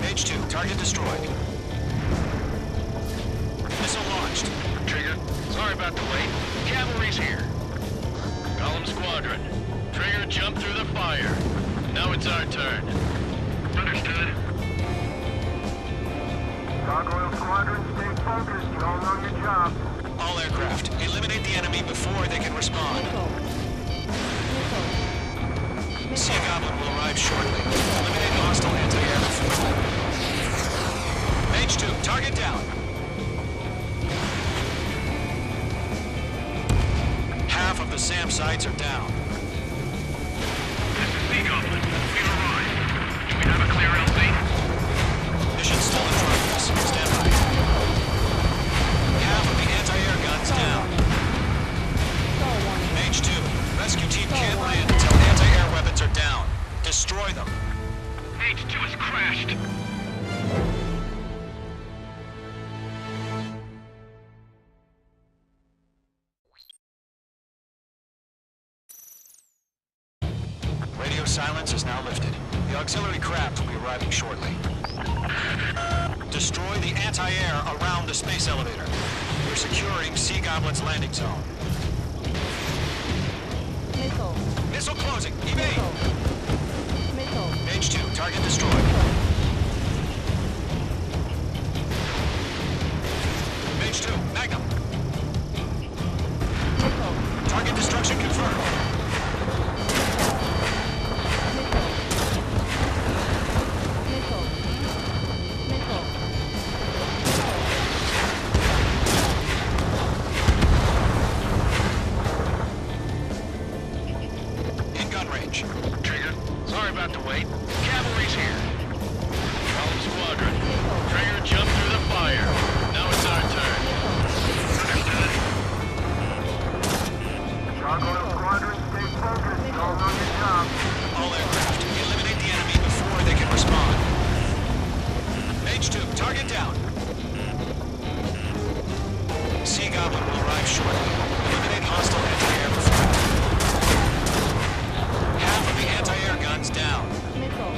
Page 2, target destroyed. Missile launched. Trigger, sorry about the wait. Cavalry's here. Column Squadron. Trigger jumped through the fire. Now it's our turn. Understood. Gargoyle Squadron, stay focused. You all know your job. All aircraft, eliminate the enemy before they can respond. Sea Goblin will arrive shortly. Eliminate hostile anti-air before. Page 2, target down. Half of the SAM sites are down. This is Sea Goblin. We arrived. Do we have a clear LZ? Mission still in progress. Stand by. Half of the anti-air guns down. Page 2, rescue team can't land until anti-air weapons are down. Destroy them. Page 2 has crashed. Radio of silence is now lifted. The auxiliary craft will be arriving shortly. Destroy the anti-air around the space elevator. We're securing Sea Goblin's landing zone. Missile. Missile closing. Evade. Missile. Mage 2, target destroyed. Mage 2, Magnum. Missile. Target destruction confirmed. In gun range. Trigger, sorry about the wait. Cavalry's here. Column Squadron. Trigger, jump through the fire. Now it's our turn. Understood. Gargoyle Squadron, stay focused. Y'all know your job. All aircraft, eliminate the enemy before they can respond. Mage 2, target down. Sea Goblin will arrive shortly. Eliminate hostile anti-air before. Half of the anti-air guns down. Missile.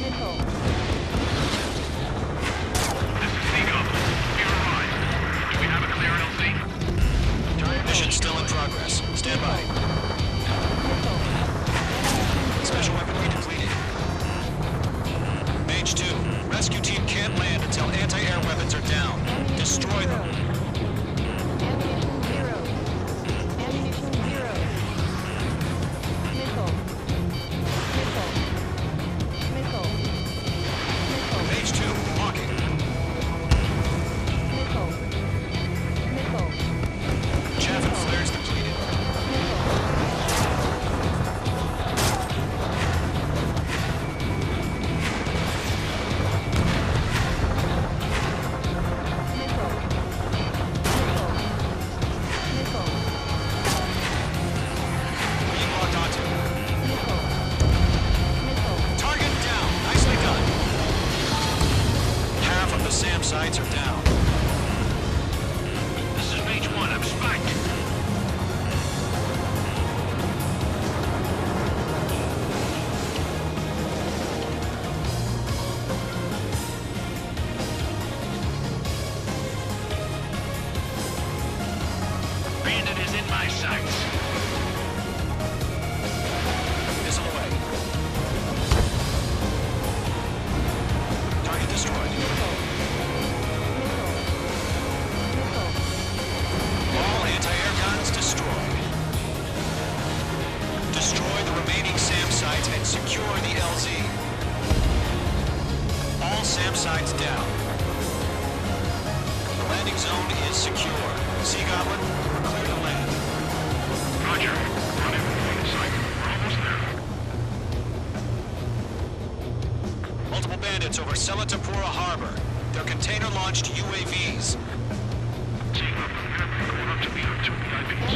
Missile. This is Sea Goblin. Be advised. Do we have a clear LZ? Mission still in progress. Stand by. Special weaponry depleted. Mage 2, rescue team can't land until anti-air weapons are down. Destroy them. Ammunition zero. Ammunition zero. Missile. Missile. Missile. Missile. Mage 2, walking. Missile. Missile. Chaff and flares depleted. Being locked onto. Target down. Nicely done. Half of the SAM sites are down. This is Mage 1. I'm spiked. Bandit is in my sights. Missile away. Target destroyed. All anti-air guns destroyed. Destroy the remaining SAM sites and secure the LZ. All SAM sites down. The landing zone is secure. Sea Goblin, we're clear to land. Roger. Run everything in sight. We're almost there. Multiple bandits over Selatapura Harbor. They're container-launched UAVs. Team up. Going up to meet our two VIPs.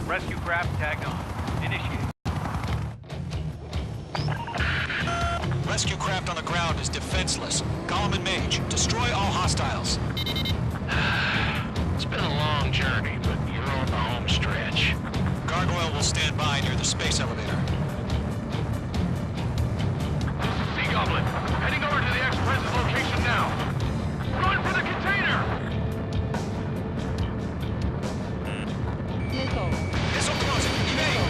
Rescue craft tagged on. Initiate. Rescue craft on the ground is defenseless. Golem and Mage, destroy all hostiles. It's been a long journey, but you're on the home stretch. Gargoyle will stand by near the space elevator. This is Sea Goblin. Heading over to the Express's location now. Run for the container! Missile. Missile closing. Evade.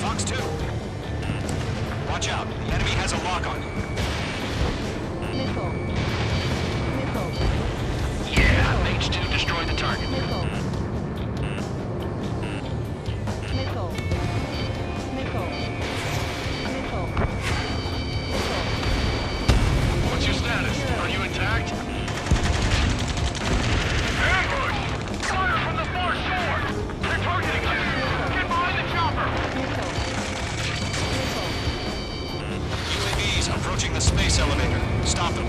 Fox 2. Watch out. The enemy has a lock on you. Missile. Missile. Yeah, Mage 2 destroyed the target. Missile. Missile. Missile. Missile. Missile. What's your status? Are you intact? Ambush! Fire from the far shore! They're targeting us! Get behind the chopper! UAVs approaching the space elevator. Stop them.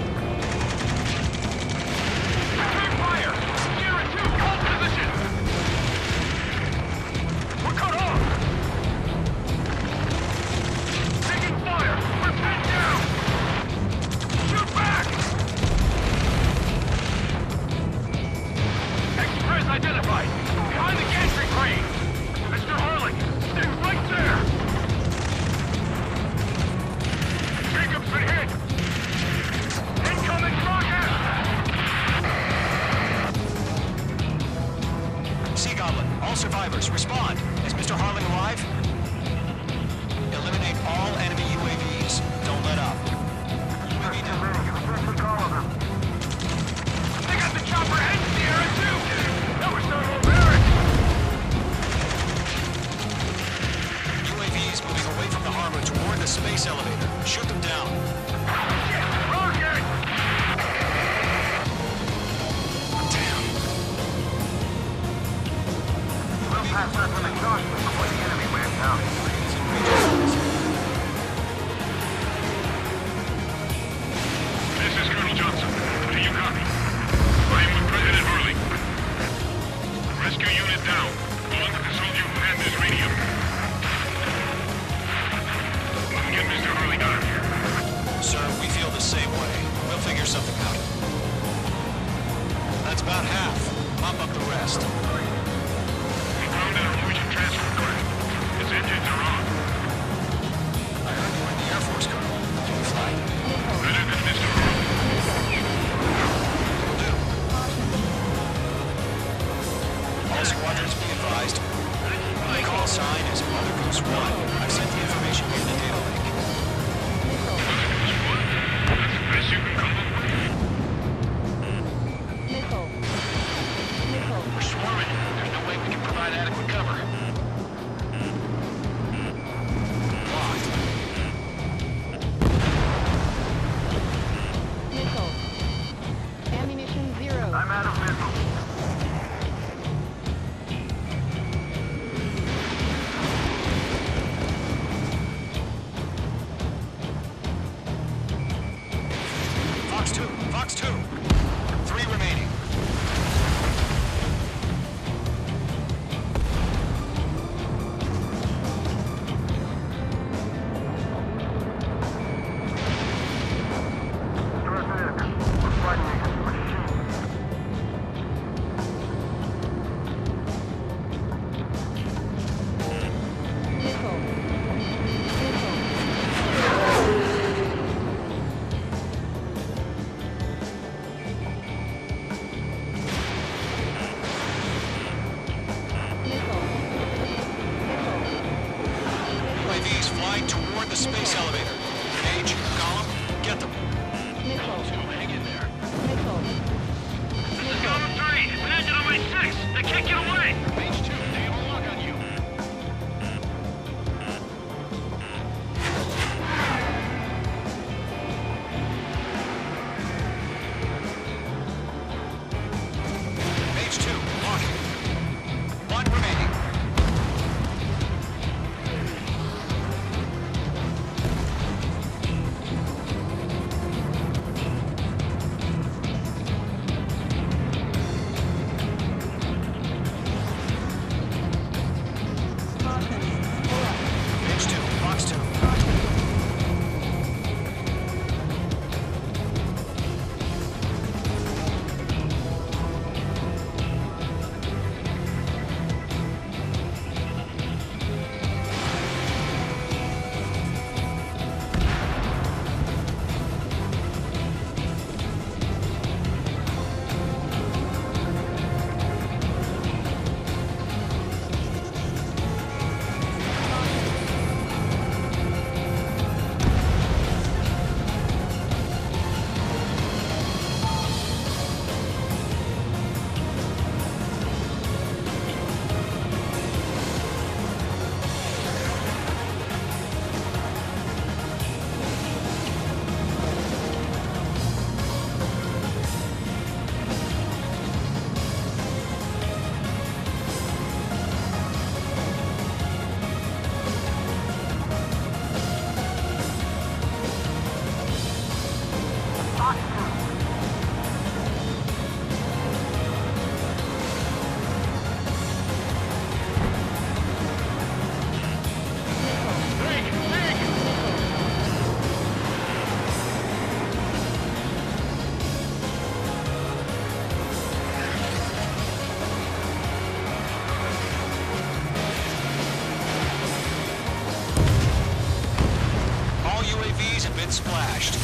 Return fire! Sierra 2, hold position! We're cut off! Taking fire! We're pinned down! Shoot back! west. We found an Erusian transport craft. Its engines are on. I heard you were in the Air Force, Colonel. Can you fly? Better than Mr. Rowe. Will do. All squadrons be advised. Call sign is Mother Goose 1. I've sent the information via the data link. That's the best you can come up with. We're swarming. There's no way we can provide adequate cover. Ammunition 0. I'm out of missiles. Fox 2, Fox 2. 3 remaining. We're fighting against machines. UAVs flying toward the space elevator. Page, column, get them. Hang in there. This is Column 3. Imagine on my 6. They can't get away. Page 2, they have a lock on you. Page 2, locking. 1 remaining. Page 2, Fox 2. All UAVs have been splashed.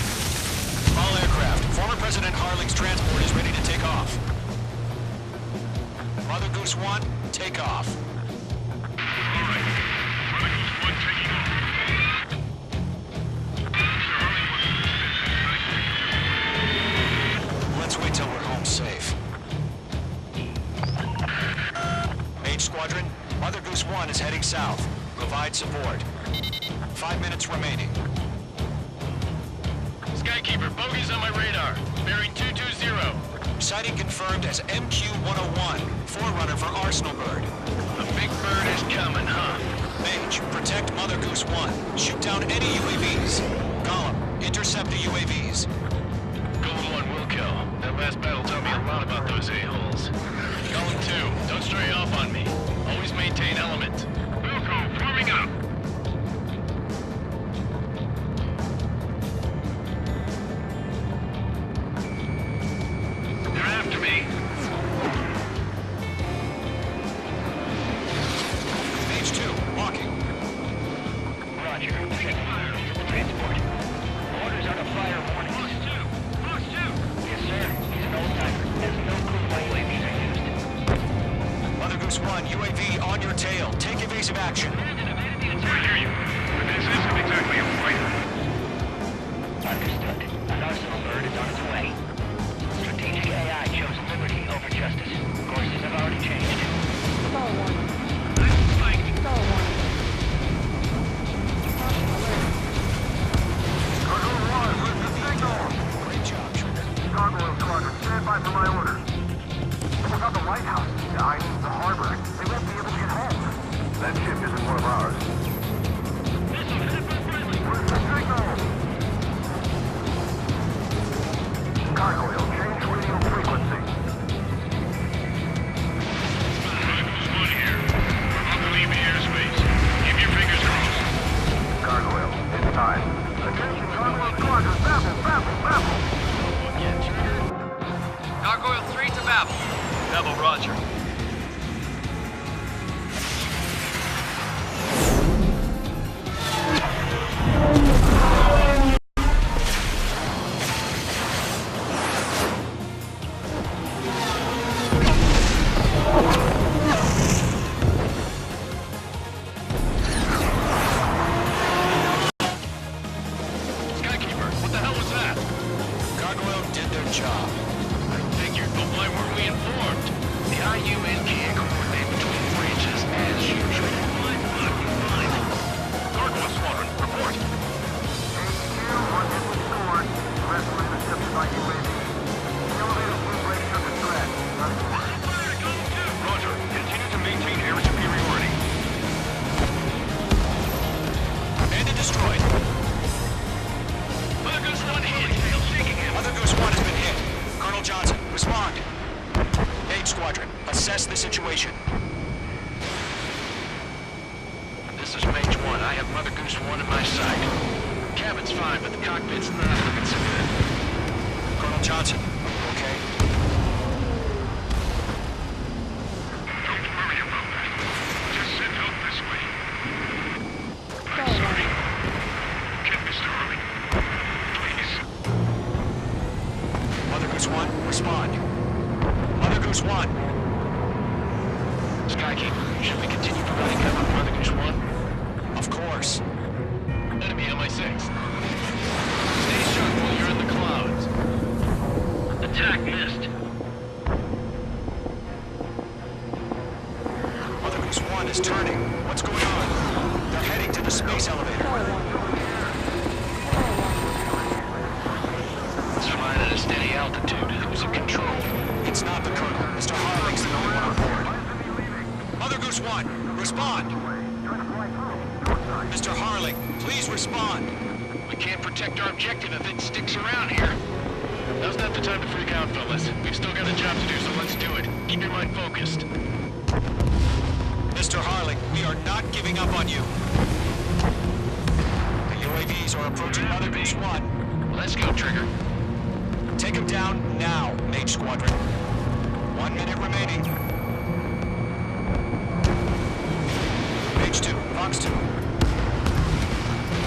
All aircraft. Former President Harling's transport is ready to take off. Mother Goose 1, take off. All right. Mother Goose 1 taking off. Mr. Harling wasn't Let's wait till we're home safe. H Squadron, Mother Goose 1 is heading south. Provide support. 5 minutes remaining. Skykeeper, bogeys on my radar. Bearing 220. Sighting confirmed as MQ-101, forerunner for Arsenal Bird. The big bird is coming, huh? Mage, protect Mother Goose 1. Shoot down any UAVs. Column, intercept the UAVs. Golden 1 will kill. That last battle taught me a lot about those a-holes. Column 2, don't stray off on me. Always maintain element. Wilco, forming up. They're after me. evasive action. I hear you, but this isn't exactly a fighter. Understood. An arsenal bird is on its way. Strategic AI chose liberty over justice. Courses have already changed. Star warning. Spike. Star warning. Caution alert. Cargo 1, where's the signal? Great job, Trigger. Gargoyle Squadron, stand by for my orders. What about the lighthouse? I mean, the harbor. They won't be able to get home. That ship isn't one of ours. Where's the signal? Gargoyle, change radio frequency. One here. We're about to leave the airspace. Keep your fingers crossed. Gargoyle, it's time. Attention, Gargoyle Squadron, babble! Gargoyle 3 to Babel. Babel, roger. Skykeeper, what the hell was that? Gargoyle did their job. I figured, but why weren't we informed? The IUN can't coordinate between branches as usual. Fine. Gargoyle Squadron, report. HQ, one hit restored. The rest were intercepted by UAV. The elevator flew breaks under threat. Roger. Continue to maintain air superiority. Bandit destroyed. Mother Goose 1 hit. Still seeking him. Mother Goose 1 has been hit. Colonel Johnson, respond. H Squadron, assess the situation. This is Mage 1. I have Mother Goose 1 in my sight. Cabin's fine, but the cockpit's not looking so good. Colonel Johnson, are you okay? Don't worry about that. Just send help this way. Star warning. Get Mr. Harley. Please. Mother Goose 1, respond. Mother Goose 1. Skykeeper, should we continue providing cover for Mother Goose 1? Of course. Enemy on my 6. Stay sharp while you're in the clouds. Attack missed. Mother Goose 1 is turning. What's going on? They're heading to the space elevator. Star warning. It's flying at a steady altitude. Who's in control? It's not the Colonel. Mr. Harling's the only one on board. Mother Goose 1, respond. Mr. Harling, please respond. We can't protect our objective if it sticks around here. Now's not the time to freak out, fellas. We've still got a job to do, so let's do it. Keep your mind focused. Mr. Harling, we are not giving up on you. The UAVs are approaching Mother Goose 1. Let's go, Trigger. Take him down now, Mage Squadron. 1 minute remaining. Mage 2, Fox 2.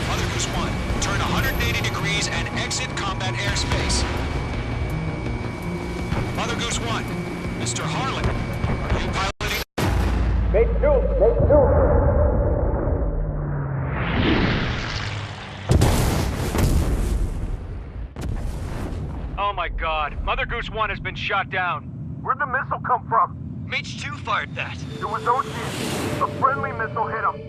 Mother Goose 1, turn 180 degrees and exit combat airspace. Mother Goose 1, Mr. Harlan, are you piloting? Mage 2! Oh my god. Mother Goose 1 has been shot down. Where'd the missile come from? Mage 2 fired that. It was Ocean. A friendly missile hit him.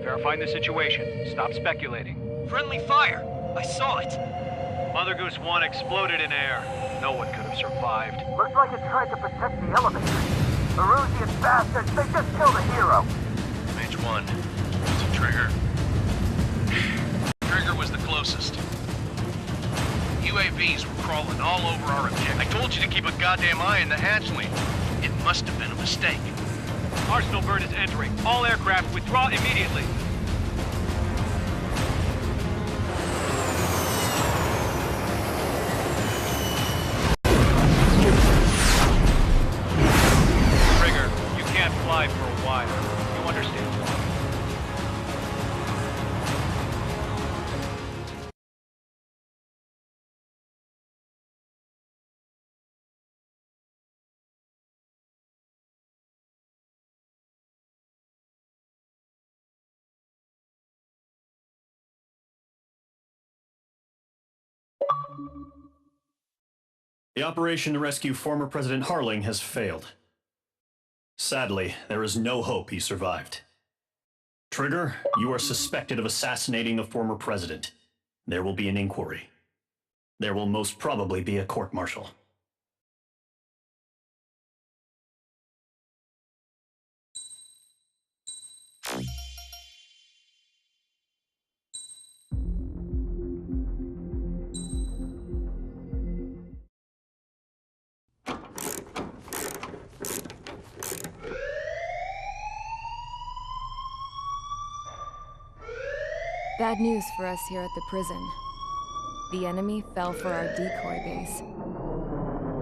Verifying the situation. Stop speculating. Friendly fire. I saw it. Mother Goose 1 exploded in air. No one could have survived. Looks like it tried to protect the elevator. Erusian bastards, they just killed a hero. Mage 1. It's a Trigger. Trigger was the closest. UAVs were crawling all over our objective. I told you to keep a goddamn eye on the hatchling. It must have been a mistake. Arsenal bird is entering. All aircraft withdraw immediately. Trigger, you can't fly for a while. You understand why? The operation to rescue former President Harling has failed. Sadly, there is no hope he survived. Trigger, you are suspected of assassinating the former president. There will be an inquiry. There will most probably be a court-martial. Bad news for us here at the prison. The enemy fell for our decoy base.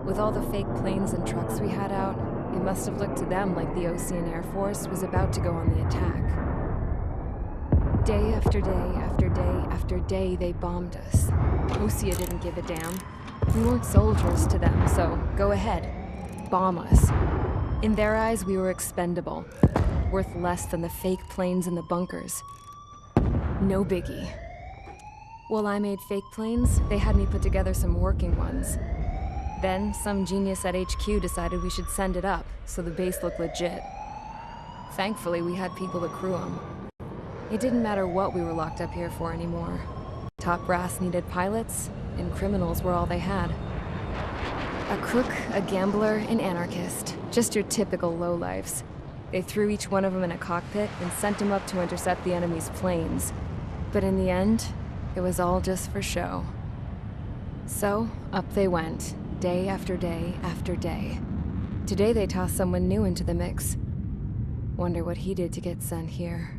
With all the fake planes and trucks we had out, it must have looked to them like the Ocean Air Force was about to go on the attack. Day after day after day after day, they bombed us. Osea didn't give a damn. We weren't soldiers to them, so go ahead. Bomb us. In their eyes, we were expendable. Worth less than the fake planes in the bunkers. No biggie. While I made fake planes, they had me put together some working ones. Then, some genius at HQ decided we should send it up, so the base looked legit. Thankfully, we had people to crew them. It didn't matter what we were locked up here for anymore. Top brass needed pilots, and criminals were all they had. A crook, a gambler, an anarchist. Just your typical lowlifes. They threw each one of them in a cockpit and sent them up to intercept the enemy's planes. But in the end, it was all just for show. So, up they went, day after day after day. Today they tossed someone new into the mix. Wonder what he did to get sent here.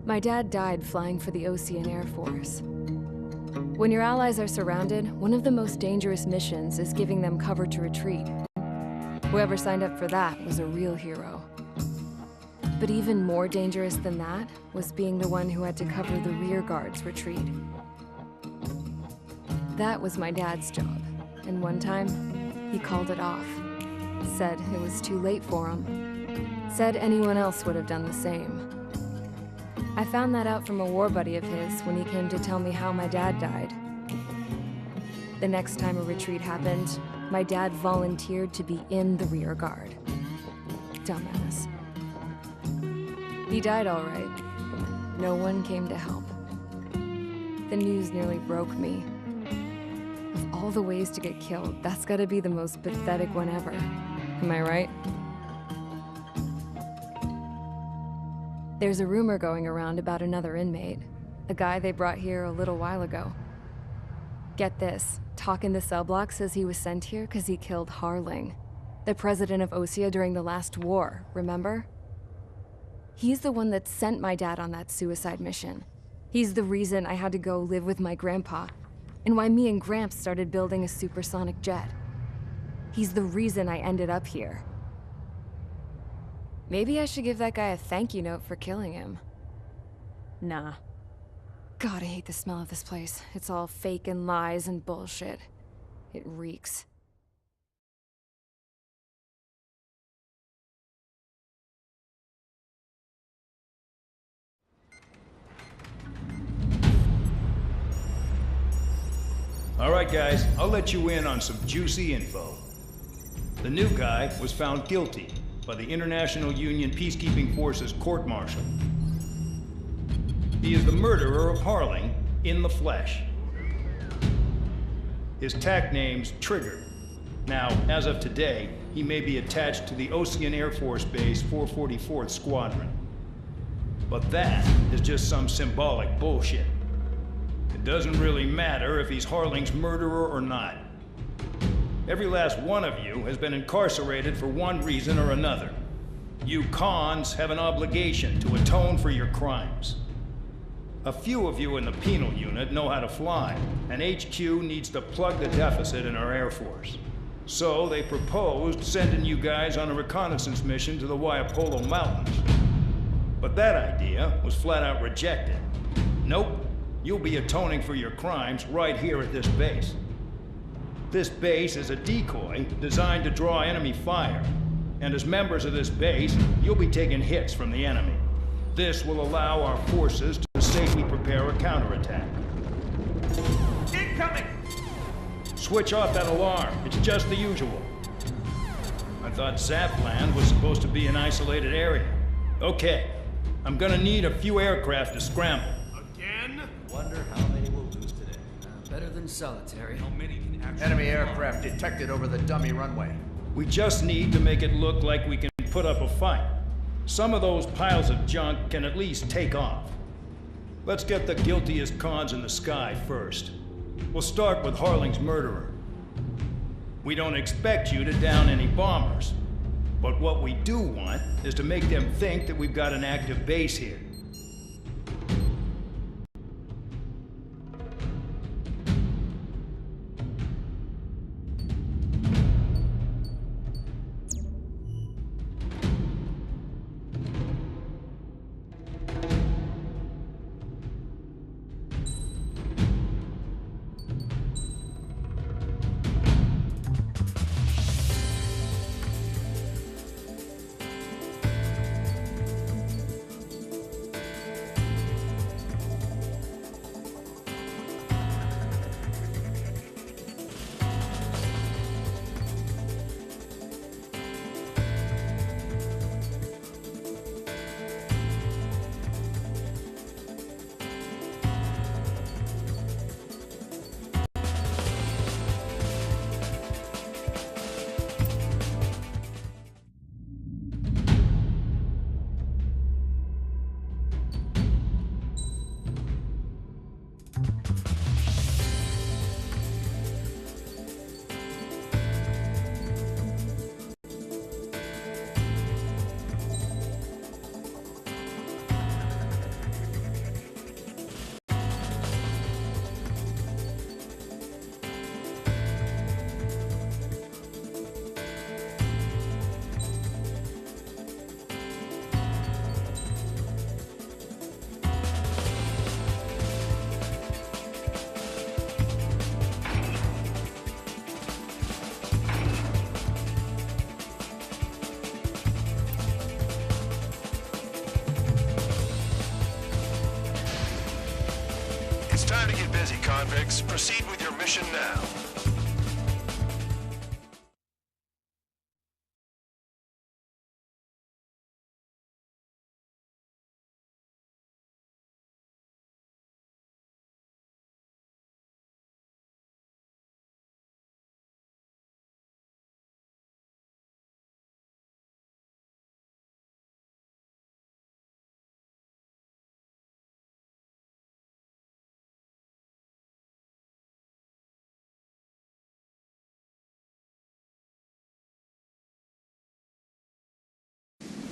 My dad died flying for the Ocean Air Force. When your allies are surrounded, one of the most dangerous missions is giving them cover to retreat. Whoever signed up for that was a real hero. But even more dangerous than that was being the one who had to cover the rear guard's retreat. That was my dad's job, and one time, he called it off. Said it was too late for him. Said anyone else would have done the same. I found that out from a war buddy of his when he came to tell me how my dad died. The next time a retreat happened, my dad volunteered to be in the rear guard. Dumbass. He died all right. No one came to help. The news nearly broke me. Of all the ways to get killed, that's gotta be the most pathetic one ever. Am I right? There's a rumor going around about another inmate. A guy they brought here a little while ago. Get this, talk in the cell block says he was sent here because he killed Harling, the president of Osea during the last war, remember? He's the one that sent my dad on that suicide mission. He's the reason I had to go live with my grandpa, and why me and Gramps started building a supersonic jet. He's the reason I ended up here. Maybe I should give that guy a thank you note for killing him. Nah. God, I hate the smell of this place. It's all fake and lies and bullshit. It reeks. All right, guys, I'll let you in on some juicy info. The new guy was found guilty by the International Union Peacekeeping Forces court-martial. He is the murderer of Harling in the flesh. His TAC name's Trigger. Now, as of today, he may be attached to the Ocean Air Force Base 444th Squadron. But that is just some symbolic bullshit. It doesn't really matter if he's Harling's murderer or not. Every last one of you has been incarcerated for one reason or another. You cons have an obligation to atone for your crimes. A few of you in the penal unit know how to fly, and HQ needs to plug the deficit in our Air Force. So they proposed sending you guys on a reconnaissance mission to the Hauppauge Mountains. But that idea was flat out rejected. Nope, you'll be atoning for your crimes right here at this base. This base is a decoy designed to draw enemy fire. And as members of this base, you'll be taking hits from the enemy. This will allow our forces to to safely prepare a counterattack. Incoming! Switch off that alarm. It's just the usual. I thought Zapland was supposed to be an isolated area. Okay, I'm gonna need a few aircraft to scramble. Again? Wonder how many we'll lose today. Better than solitary. How many can actually... Enemy aircraft detected over the dummy runway. We just need to make it look like we can put up a fight. Some of those piles of junk can at least take off. Let's get the guiltiest cons in the sky first. We'll start with Harling's murderer. We don't expect you to down any bombers. But what we do want is to make them think that we've got an active base here. It's time to get busy, convicts. Proceed with your mission now.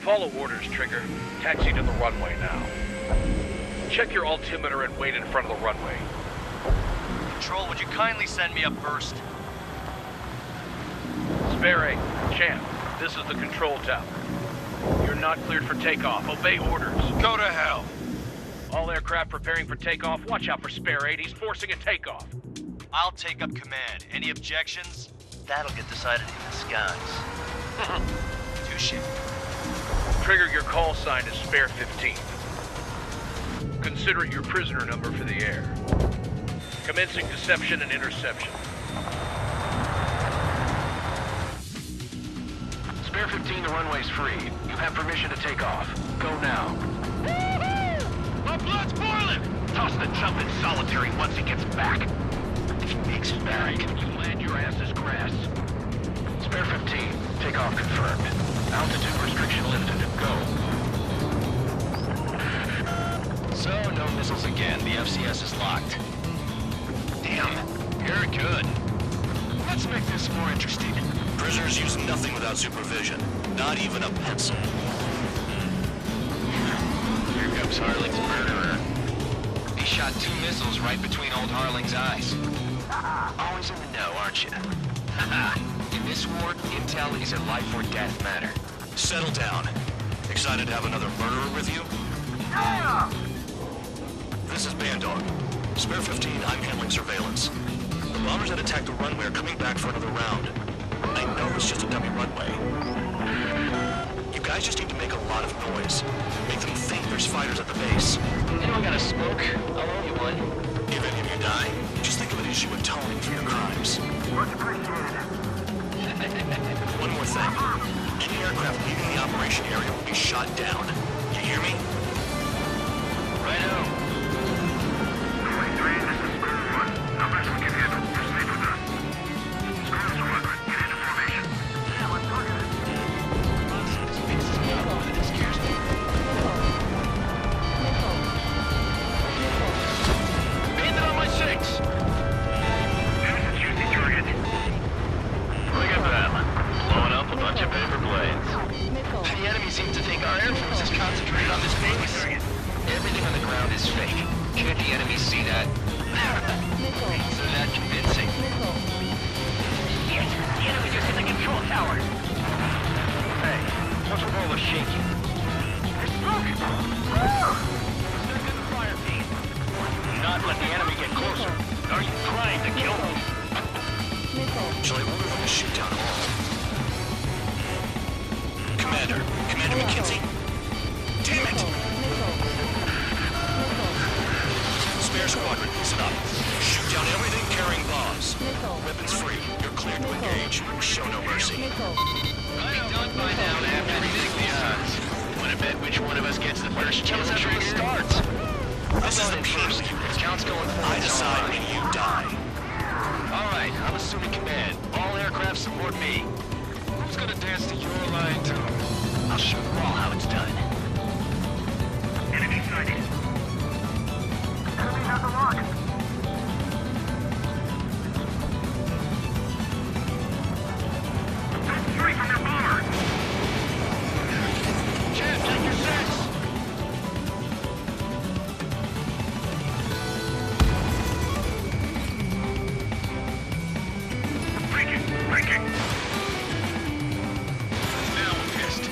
Follow orders, Trigger. Taxi to the runway now. Check your altimeter and wait in front of the runway. Control, would you kindly send me up first? Spare 8, Champ, this is the control tower. You're not cleared for takeoff. Obey orders. Go to hell. All aircraft preparing for takeoff. Watch out for Spare 8. He's forcing a takeoff. I'll take up command. Any objections? That'll get decided in the skies. Touche. Trigger, your call sign is Spare 15. Consider it your prisoner number for the air. Commencing deception and interception. Spare 15, the runway's free. You have permission to take off. Go now. My blood's boiling! Toss the chump in solitary once he gets back. If he makes it back, you land your ass as grass. Spare 15, takeoff confirmed. Altitude restriction lifted. Go. So, no missiles again. The FCS is locked. Damn. You're good. Let's make this more interesting. Prisoners use nothing without supervision. Not even a pencil. Here comes Harling's murderer. He shot 2 missiles right between old Harling's eyes. Always in the know, aren't you? In this war, intel is a life or death matter. Settle down. Excited to have another murderer with you? Yeah! This is Bandog. Spare 15, I'm handling surveillance. The bombers that attacked the runway are coming back for another round. I know it's just a dummy runway. You've got Guys just need to make a lot of noise. Make them think there's fighters at the base. Anyone got a smoke? I'll owe you one. If any of you die, just think of it as you atoning for your crimes. Much appreciated. One more thing. Any aircraft leaving the operation area will be shot down. You hear me? Righto. 23, this is Square 1. How much we can handle? Proceed with us. Square Squadron, get into formation. Yeah, let's target it. This scares me. Bandit on my 6! Target. Look at them. Blowing up a bunch of paper planes. The enemy seems to think our air force is concentrated on this base. Everything on the ground is fake. Can't the enemy see that? So that convincing. Yes, the enemy's just in the control tower. Hey, what's with all the shaking? There's smoke! Woo! They're good fire team. Not let the enemy get closer. Are you trying to kill me? Shall I order them to shoot down all? Commander McKenzie? Damn it! Spare squadron, listen up. Shoot down everything carrying bombs. Weapons free. You're cleared to engage. Show no mercy. I'll be done by now after reading the odds. Wanna bet which one of us gets the first kill after it starts? This is the first. Count's going for I decide when you die. Alright, I'm assuming command. All aircraft support me. Who's gonna dance to your line too? I'll show them all how it's done. Enemy sighted. Enemy has a lock. Don't straight from their bomber. Chad, take your six! Breaking. Now we're pissed.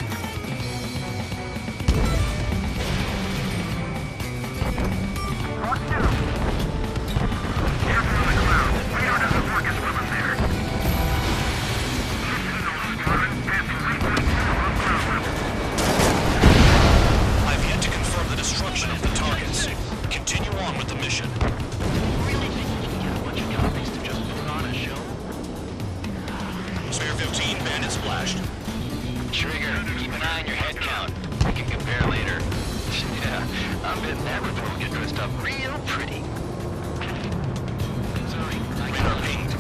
Mark 2. Careful on the cloud. Radar doesn't work as well as there. Squadron, pass 3.2 on ground level. I've yet to confirm the destruction of the targets. Continue on with the mission. Really think you can get a bunch of copies to just put on a show? Spare 15, bandit splashed. Trigger, keep an eye on your head count. We can compare later. Yeah, I'm betting that we're gonna get dressed up real pretty. Sorry, Radar pinged.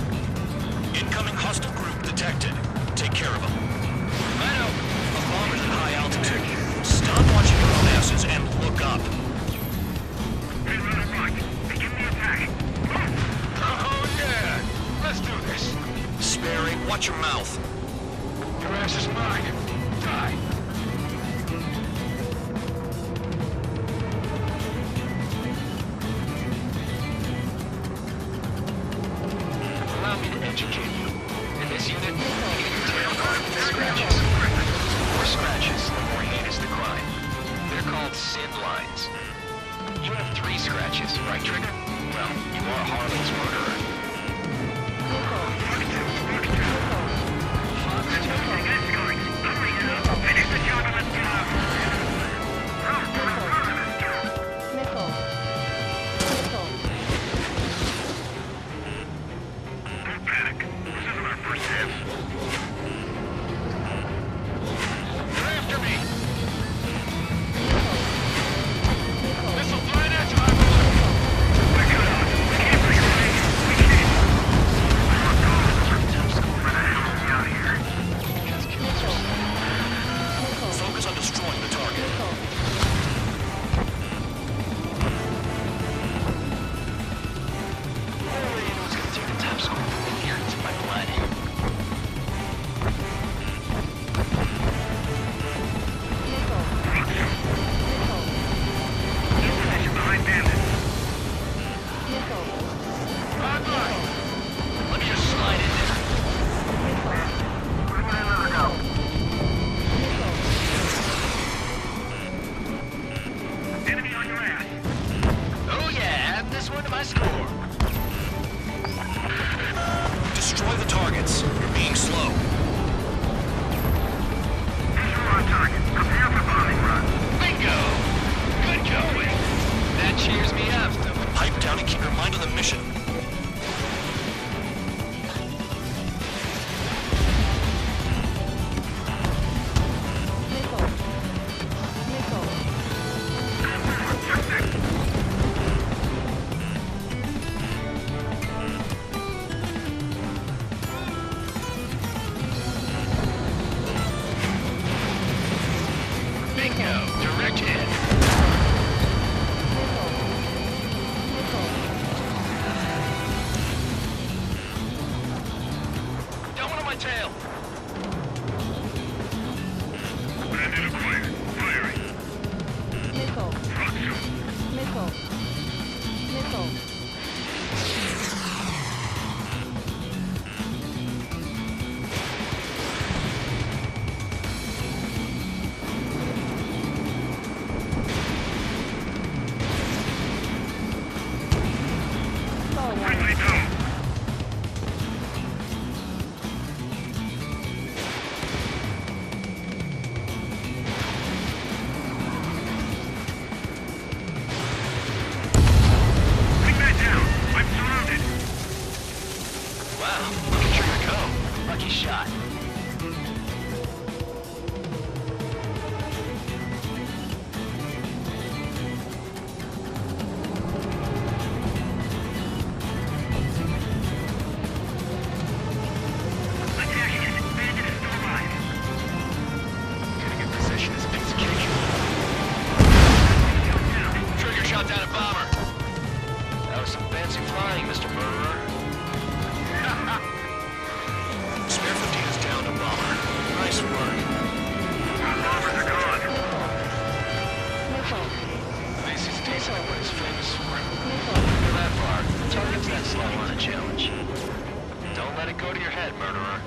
Incoming hostile group detected. Take care of them. Righto. A bomber's at high altitude. Stop watching your own asses and look up. Hey, Radar Mark. Begin the attack. Oh yeah, let's do this. Sperry, watch your mouth. Your ass is mine. Die. Allow me to educate you. In this unit, you get your tail guard with scratches. The more scratches, the more heinous the crime. They're called sin lines. You have 3 scratches, right, Trigger? Well, you are Harlan's murderer. Finish the job and let's get out. Don't panic. This isn't our first hit. They're after me! Missile flying at you, We're cut out. We can't bring it away. We can't. Where the hell are we out here? Focus on destroying the target. Anyone's gonna take the top score from here. It's in my blood. Position behind bandit. Bye-bye! Let me just slide in there. Where would I let her go? Enemy on your ass. Oh yeah, add this one to my score. Destroy the targets. You're being slow. Visual on target. mission. Bingo! Direct hit. Got one on my tail. Bandit acquired. Firing. Missile. Missile. Missile. Friendly down. Bring that down. I'm surrounded. Wow, look at Trigger go. Lucky shot. Attacking it. Bandit is still alive. Getting in position is a piece of cake. Trigger shot down a bomber. That was some fancy flying, Mr. Murderer. Spare 15 is down to bomber. Nice work. Bombers are gone. Missile. This is decent what he's famous for. Missile. Go that far. Target's that slow on a challenge. Don't let it go to your head, murderer.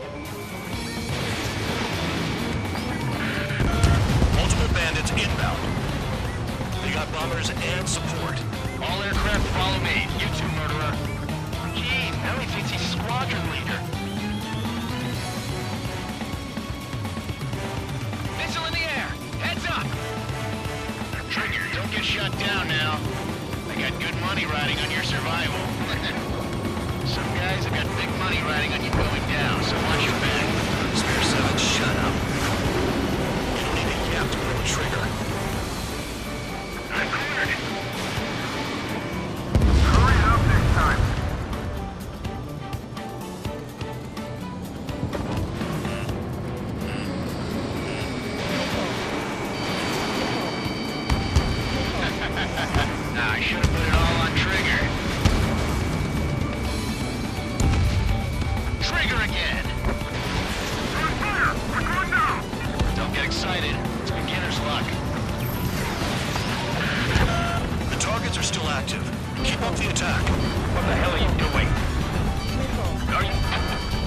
Multiple bandits inbound. They got bombers and support. All aircraft follow me. You too, murderer. Jeez, now he thinks he's squadron leader. Missile in the air. Heads up. Trigger, don't get shut down now. I got good money riding on your survival. Some guys have got big money riding on you going down, so watch your back. Spare 7, shut up. You don't need a yap to pull a trigger. I'm cornered. Hurry it up next time. Nah, I should have put it all on Trigger. Trigger again! Fire! We're going down! Don't get excited. It's beginner's luck. The targets are still active. Keep up the attack. What the hell are you doing? Are you...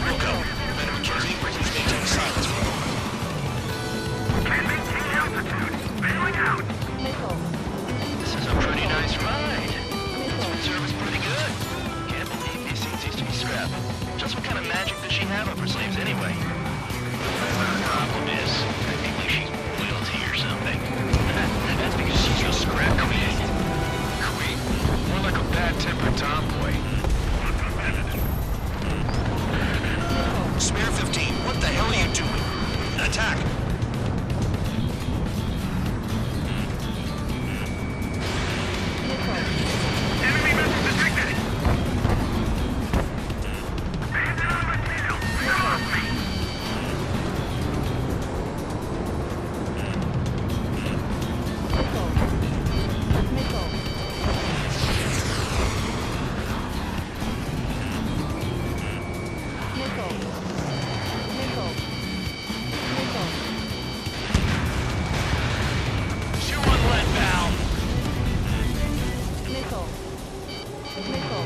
Wilco, Commander McKenzie, please maintain silence for a moment. Can't maintain altitude. Bailing out. This is a pretty nice ride. Food service pretty good. Can't believe these seats used to be scrap. Just what kind of magic does she have up her sleeves anyway? The problem is, I think she's royalty or something. That's because she's your scrap queen. Queen? More like a bad-tempered tomboy. Spare 15, what the hell are you doing? Attack! Enemy missile detected! Bandit on my tail! Get off me! Shoot one lead valve! Missile. Missile.